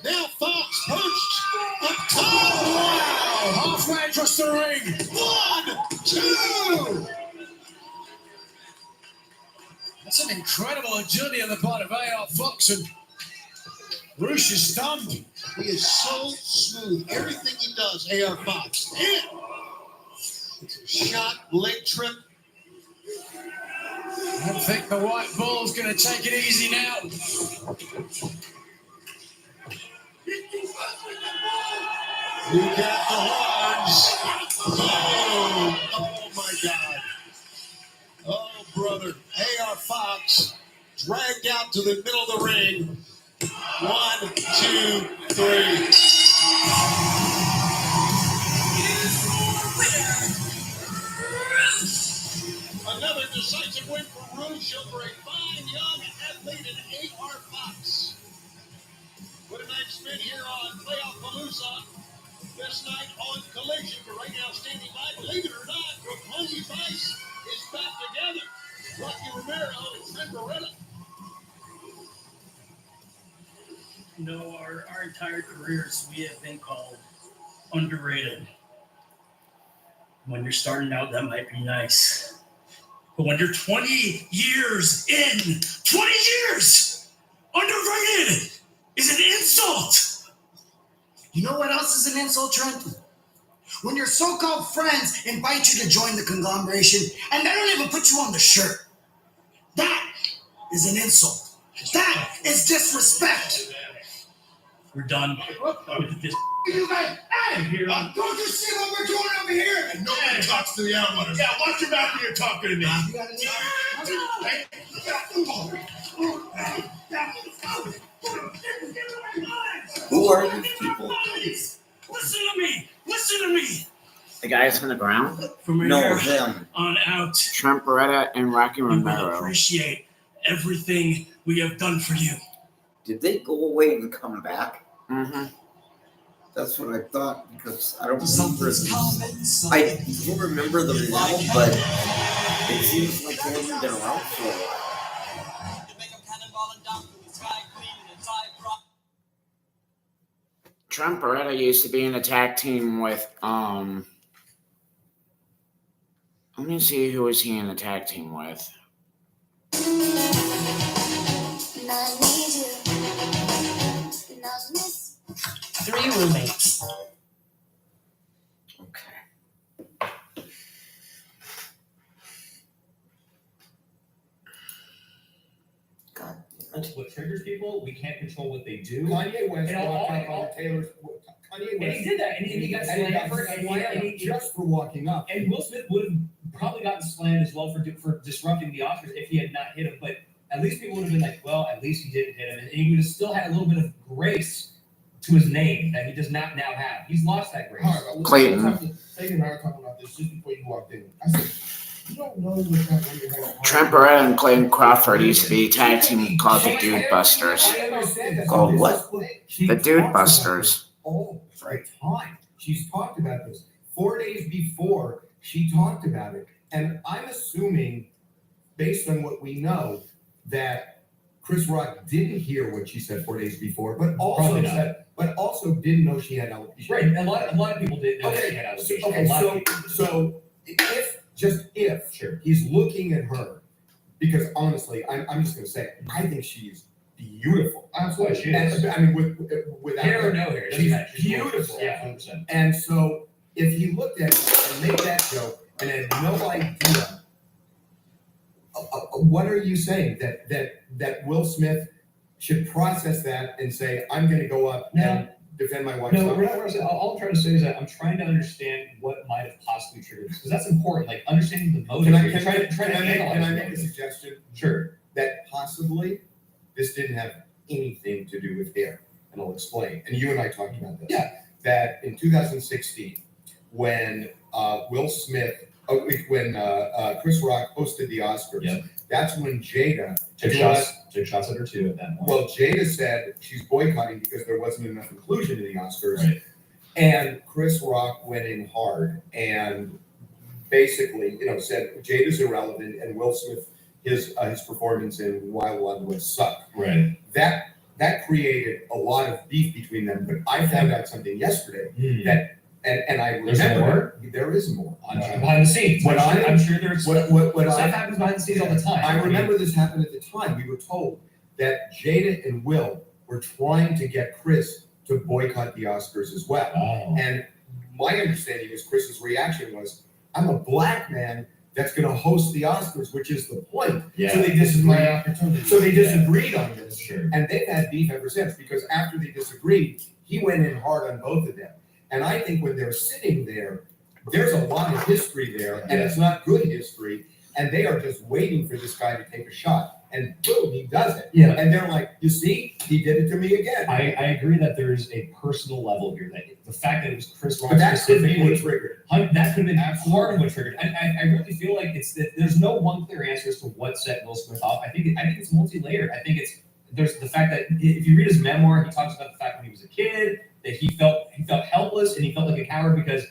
Now Fox perched up top. Wow. Halfway across the ring. 1, 2. That's an incredible agility on the part of AR Fox, and Rouge is stunned. He is so smooth. Everything he does, AR Fox. Hit. It's a shot, leg trip. I don't think the White Bull's going to take it easy now. You got the horns. Oh my God. Oh, brother. AR Fox dragged out to the middle of the ring. 1, 2, 3. Another decisive win for Rouge over a fine young athlete in AR Fox. What a night spent here on Playoff Palooza. This night on Collision, but right now standing by, believe it or not, Roppongi Vice is back together. Rocky Romero and Trent Beretta. You know, our entire careers, we have been called underrated. When you're starting out, that might be nice. But when you're 20 years in, 20 years, underrated is an insult. You know what else is an insult, Trent? When your so-called friends invite you to join the conglomeration and they don't even put you on the shirt. That is an insult. That is disrespect. We're done with this. You guys, hey, don't you see what we're doing over here? And nobody talks to the Outlaws. Yeah, watch your mouth when you're talking to me. Who Who are these people? Please, listen to me. Listen to me. The guys on the ground? From No, here them. on out, Trent Beretta and Rocky you will Romero. appreciate everything we have done for you. Did they go away and come back? Mm-hmm. That's what I thought because I don't remember. Something's coming. I do remember the realm, but it seems like they haven't been around for a while. Trent Beretta used to be in a tag team with let me see, who was he in a tag team with? Three roommates. God. What triggers people, we can't control what they do. Kanye West And all- walked all- up on Taylor's. Kanye And West. he did that, and he got and he got slammed for it, and he just for walking up. And Will Smith would have probably gotten slammed as well for disrupting the Oscars if he had not hit him. But at least people would have been like, well, at least he didn't hit him, and he would have still had a little bit of grace to his name that he does not now have. He's lost that grace. Clayton. Clayton and I were talking about this just before you walked in. I said, you don't know what's happening in your head. Trent Beretta and Clayton Crawford used to be a tag team called the Dude Busters. Called what? The Dude Busters. All the time. She's talked about this. 4 days before, she talked about it. And I'm assuming, based on what we know, that Chris Rock didn't hear what she said 4 days before, but also didn't know she had alopecia. Right, a lot of people didn't know that she had alopecia. Okay, A lot of people. so if he's looking at her, because honestly, I'm just gonna say, I think she's beautiful. Absolutely, she is. And, I mean, without Hair or no hair, doesn't she's matter. She's beautiful. Yeah, 100%. And so, if he looked at it and made that joke and had no idea, what are you saying? That Will Smith should process that and say, I'm going to go up and defend my wife's No, life? we're not. All I'm trying to say is that I'm trying to understand what might have possibly triggered this, because that's important. Like understanding the motive. Can I, here. can, Try I, to can, I make, analyze can I the make a motive. suggestion? Sure. That possibly this didn't have anything to do with hair, and I'll explain. And you and I talked about this. Yeah. That in 2016, when Will Smith, when Chris Rock hosted the Oscars, that's when Jada Took shots at her too at that point. Well, Jada said she's boycotting because there wasn't enough inclusion in the Oscars. Right. And Chris Rock went in hard and basically, said Jada's irrelevant and Will Smith, his performance in Wild Wild West sucked. Right. That created a lot of beef between them. But I found out something yesterday that, and I There's remember there is more. Behind the scenes. I'm sure there's what stuff happens behind the scenes all the time. I remember this happened at the time. We were told that Jada and Will were trying to get Chris to boycott the Oscars as well. Oh. And my understanding is Chris's reaction was, I'm a black man that's going to host the Oscars, which is the point. Yeah. So they disagreed. My opportunity. So they disagreed on this. Sure. And they've had beef ever since because after they disagreed, he went in hard on both of them. And I think when they're sitting there, there's a lot of history there, and it's not good history. And they are just waiting for this guy to take a shot. And boom, he does it. Yeah. And they're like, you see, he did it to me again. I agree that there is a personal level here. That the fact that it was Chris Rock But that could be what specifically, triggered. that could have been part of what triggered. I really feel like it's that there's no one clear answer as to what set Will Smith off. I think it's multi-layered. I think there's the fact that if you read his memoir, he talks about the fact when he was a kid that he felt helpless and he felt like a coward because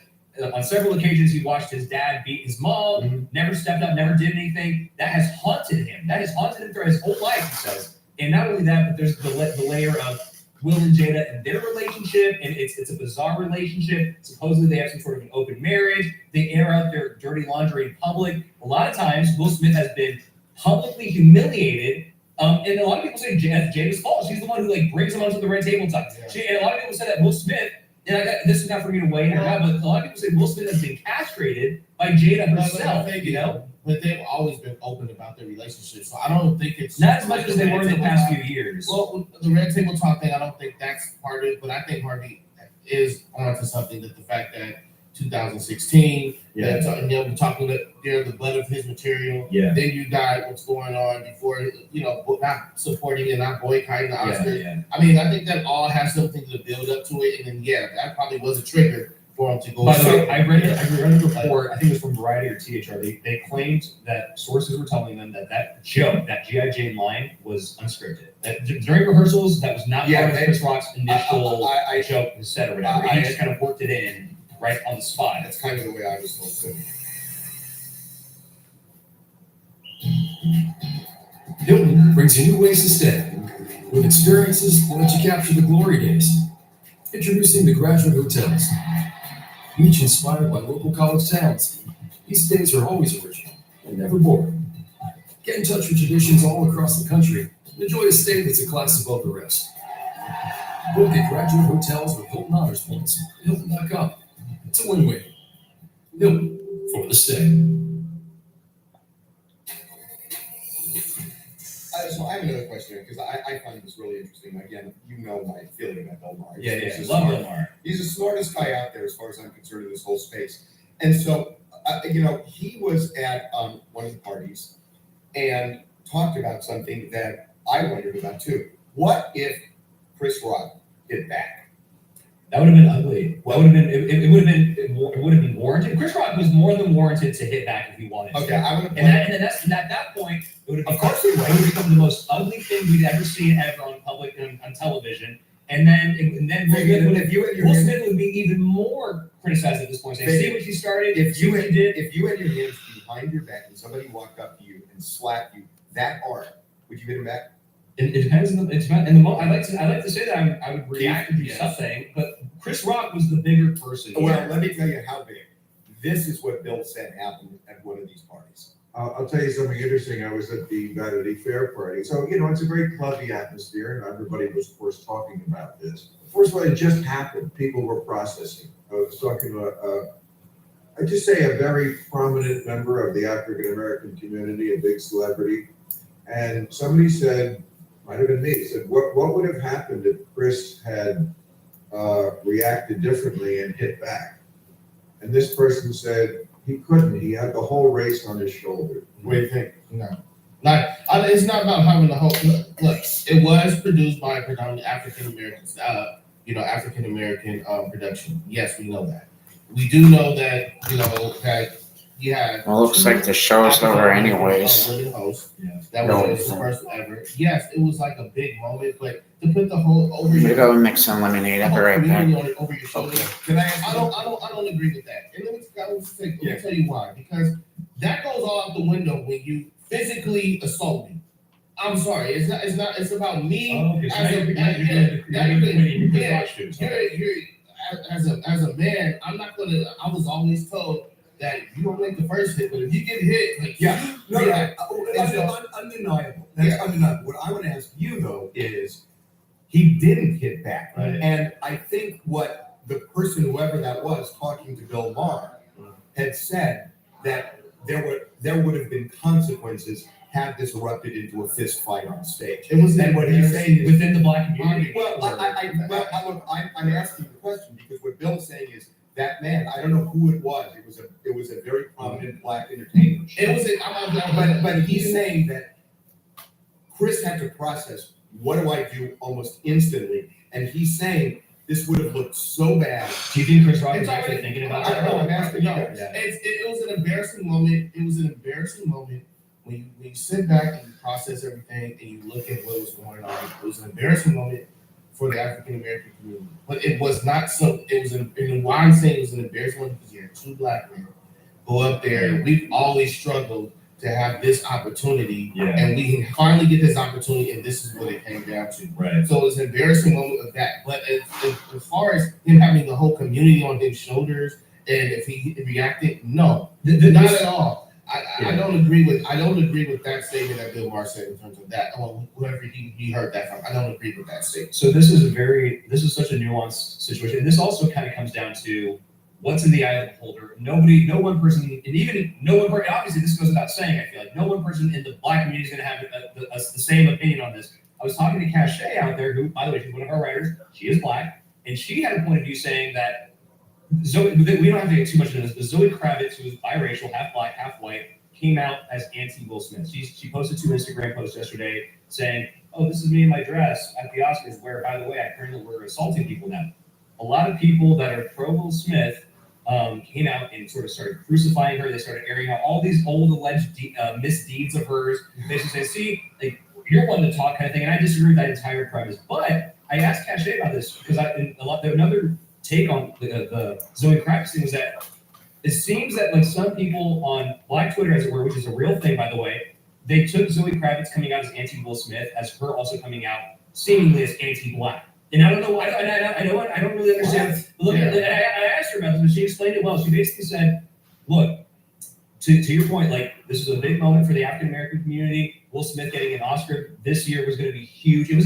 on several occasions he watched his dad beat his mom, never stepped up, never did anything. That has haunted him. That has haunted him throughout his whole life, he says. And not only that, but there's the layer of Will and Jada and their relationship, and it's a bizarre relationship. Supposedly they have some sort of an open marriage. They air out their dirty laundry in public. A lot of times, Will Smith has been publicly humiliated. And a lot of people say Jada's fault. She's the one who brings him onto the red table talk. And a lot of people say that Will Smith, and this is not for me to weigh in or not, but a lot of people say Will Smith has been castrated by Jada herself. But they've always been open about their relationship, so I don't think it's not as much as they were in the past few years. Well, the red table talk thing, I don't think that's part of it, but I think Harvey is onto something, that the fact that 2016. Yeah. And they'll be talking that they're the butt of his material. Yeah. Then you got what's going on before, not supporting and not boycotting the Oscars. Yeah. I mean, I think that all has something to build up to it. And then, that probably was a trigger for him to go. By the way, I read a report, I think it was from Variety or THR, they claimed that sources were telling them that joke, that G.I. Jane line, was unscripted. That during rehearsals, that was not part of Chris Rock's initial joke set or whatever. He just kind of worked it in right on the spot. That's kind of the way I was told too. Hilton brings you new ways to stay with experiences that let you capture the glory days. Introducing the Graduate Hotels. Each inspired by local college towns, these stays are always original and never boring. Get in touch with traditions all across the country and enjoy a stay that's a class above the rest. Book at Graduate Hotels with Hilton Honors Points at Hilton.com. It's a win-win. Hilton for the stay. So I have another question because I find this really interesting. Again, you know my feeling about Bill Maher. Yeah, love Bill Maher. He's the smartest guy out there as far as I'm concerned in this whole space. And so, he was at one of the parties and talked about something that I wondered about too. What if Chris Rock hit back? That would have been ugly. That would have been. It would have been warranted. Chris Rock was more than warranted to hit back if he wanted. Okay, to. I would have. And at that point, it would have. Of course, it would have become the most ugly thing we'd ever seen ever on on television. And then Will Smith would be even more criticized at this point. Saying, see what you started. If you had your hands behind your back and somebody walked up to you and slapped you that hard, would you hit him back? It depends on the. It depends. And I like to say that I would react to do something, but Chris Rock was the bigger person. Well, let me tell you how big. This is what Bill said happened at one of these parties. I'll tell you something interesting. I was at the Vanity Fair party. So, it's a very clubby atmosphere, and everybody was, of course, talking about this. First of all, it just happened. People were processing. I was talking to, I'd just say a very prominent member of the African-American community, a big celebrity. And somebody said, might have been me, said, what would have happened if Chris had reacted differently and hit back? And this person said, he couldn't. He had the whole race on his shoulder. What do you think? No. It's not about having the whole. Look, it was produced by predominantly African Americans, African American production. Yes, we know that. We do know that, that you had. Well, it looks like the show's over anyways. That was the first ever. Yes, it was like a big moment, but to put the whole over I'm your gonna go mix some lemonade. I'll be right back. over your shoulder. Can I? I don't agree with that. And let me tell you why. Because that goes all out the window when you physically assault me. I'm sorry. It's not. It's about me as a man. I'm not gonna. I was always told that you don't make the first hit, but if you get hit, undeniable. That's undeniable. What I want to ask you though is, he didn't hit back, right. And I think what the person, whoever that was, talking to Bill Maher, had said that there would have been consequences had this erupted into a fist fight on stage. It was, and what he's saying is, within the black community. Well, I'm asking the question because what Bill's saying is, that man, I don't know who it was. It was a very prominent black entertainer. But he's saying that Chris had to process, what do I do almost instantly? And he's saying this would have looked so bad. Do you think Chris Rock is actually thinking about that? I don't know. I'm asking you. It was an embarrassing moment. It was an embarrassing moment when you sit back and you process everything and you look at what was going on. It was an embarrassing moment for the African American community, but it was not so. It was and why I'm saying it was an embarrassing one because you had two black men go up there. We've always struggled to have this opportunity, and we can finally get this opportunity, and this is what it came down to. Right. So it was an embarrassing moment of that. But as far as him having the whole community on his shoulders, and if he reacted, no, not at all. I don't agree with that statement that Bill Maher said in terms of that. Whoever he heard that from, I don't agree with that statement. So this is such a nuanced situation. And this also kind of comes down to what's in the eye of the beholder. No one person, and even no one person, obviously this goes without saying, I feel like no one person in the black community is going to have the same opinion on this. I was talking to Cachet out there, who, by the way, she's one of our writers. She is black, and she had a point of view saying that Zoe, we don't have to get too much into this, but Zoe Kravitz, who is biracial, half black, half white, came out as anti-Will Smith. She posted 2 Instagram posts yesterday saying, "Oh, this is me in my dress at the Oscars, where, by the way, apparently we're assaulting people now." A lot of people that are pro Will Smith came out and sort of started crucifying her. They started airing out all these old alleged misdeeds of hers. They should say, "See, like you're one to talk," kind of thing. And I disagree with that entire premise. But I asked Cache about this because another take on the Zoe Kravitz thing was that it seems that like some people on Black Twitter, as it were, which is a real thing, by the way, they took Zoe Kravitz coming out as anti-Will Smith as her also coming out seemingly as anti-Black. And I don't know why. I don't really understand. Look, I asked her about this, but she explained it well. She basically said, "Look, to your point, like this is a big moment for the African American community. Will Smith getting an Oscar this year was going to be huge. It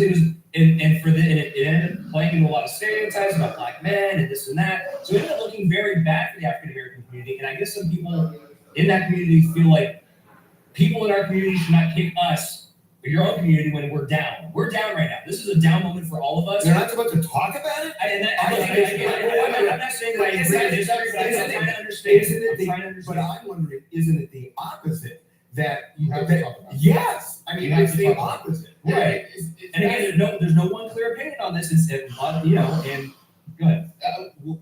ended up playing into a lot of stereotypes about Black men and this and that. So it ended up looking very bad for the African American community. And I guess some people in that community feel like people in our community should not kick us." Or your own community when we're down. We're down right now. This is a down moment for all of us. They're not supposed to talk about it? I'm not saying that I agree with this, but I'm trying to understand. But I'm wondering, isn't it the opposite? That You have to talk about it. yes, I mean, You have it's to the talk about opposite. Right. And again, there's no one clear opinion on this. It's and go ahead.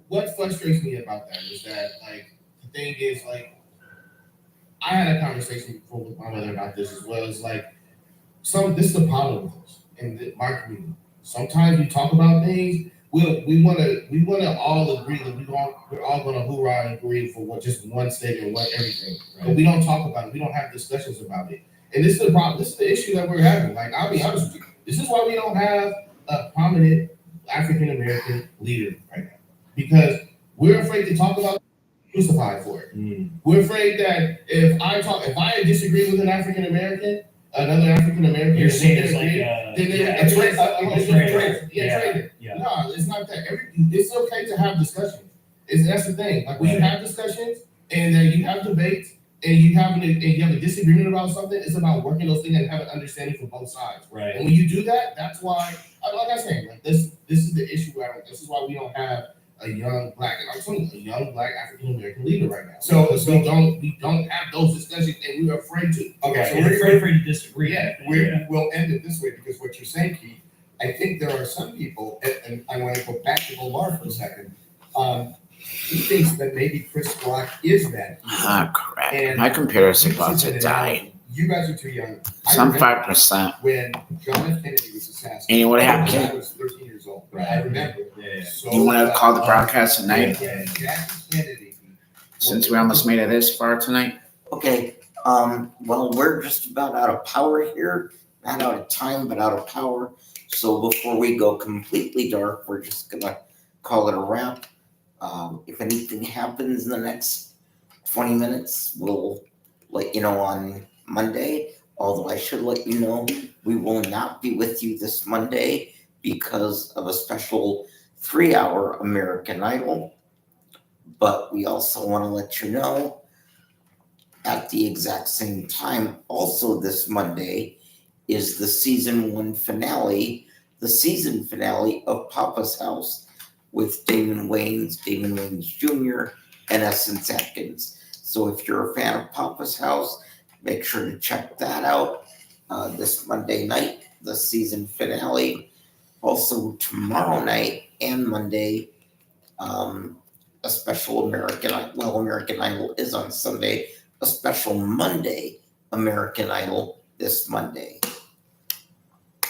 What frustrates me about that is that, like, the thing is, like, I had a conversation before with my mother about this as well. It's like, this is the problem with us in my community. Sometimes we talk about things, we want to all agree that we're all going to hoorah and agree for just one statement, one everything. Right. But we don't talk about it. We don't have discussions about it. And this is the problem. This is the issue that we're having. Like, I'll be honest with you. This is why we don't have a prominent African American leader right now, because we're afraid to talk about crucified for it. We're afraid that if I disagree with an African American, another African American, You're saying it's like traitor. No, it's not that. It's okay to have discussions. That's the thing. Like when you have discussions and then you have debates and you have a disagreement about something, it's about working those things and have an understanding from both sides. Right. And when you do that, that's why, like I said, like this is the issue. This is why we don't have a young Black, and I'm telling you, a young Black African American leader right now. So we don't have those discussions, and we're afraid to. Okay, So we're afraid to disagree. We'll end it this way because what you're saying, Keith, I think there are some people, and I want to go back to Lamar for a second. He thinks that maybe Chris Rock is that. Crap. And My computer's he about uses to an die. analogy. You guys are too young. Some 5%. When John F. Kennedy was assassinated. And you know what happened? I was 13 years old. Right. I remember. Yeah. So, You want to call the broadcast tonight? Yeah, Jackie Kennedy. Since we almost made it this far tonight? Okay, well, we're just about out of power here. Not out of time, but out of power. So before we go completely dark, we're just gonna call it a wrap. If anything happens in the next 20 minutes, we'll let you know on Monday. Although I should let you know, we will not be with you this Monday because of a special 3-hour American Idol. But we also want to let you know at the exact same time, also this Monday, is the season 1 finale, the season finale of Papa's House with Damon Wayans Jr., and Essence Atkins. So if you're a fan of Papa's House, make sure to check that out this Monday night, the season finale. Also tomorrow night and Monday, a special American Idol is on Sunday, a special Monday American Idol this Monday.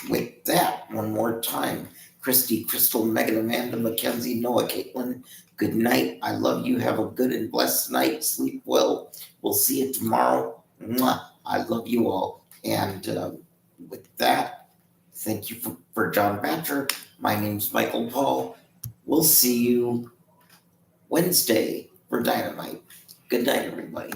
With that, one more time, Christy, Crystal, Megan, Amanda, Mackenzie, Noah, Caitlin, good night. I love you. Have a good and blessed night. Sleep well. We'll see you tomorrow. Mwah. I love you all. And with that, thank you for John Batcher. My name's Michael Paul. We'll see you Wednesday for Dynamite. Good night, everybody.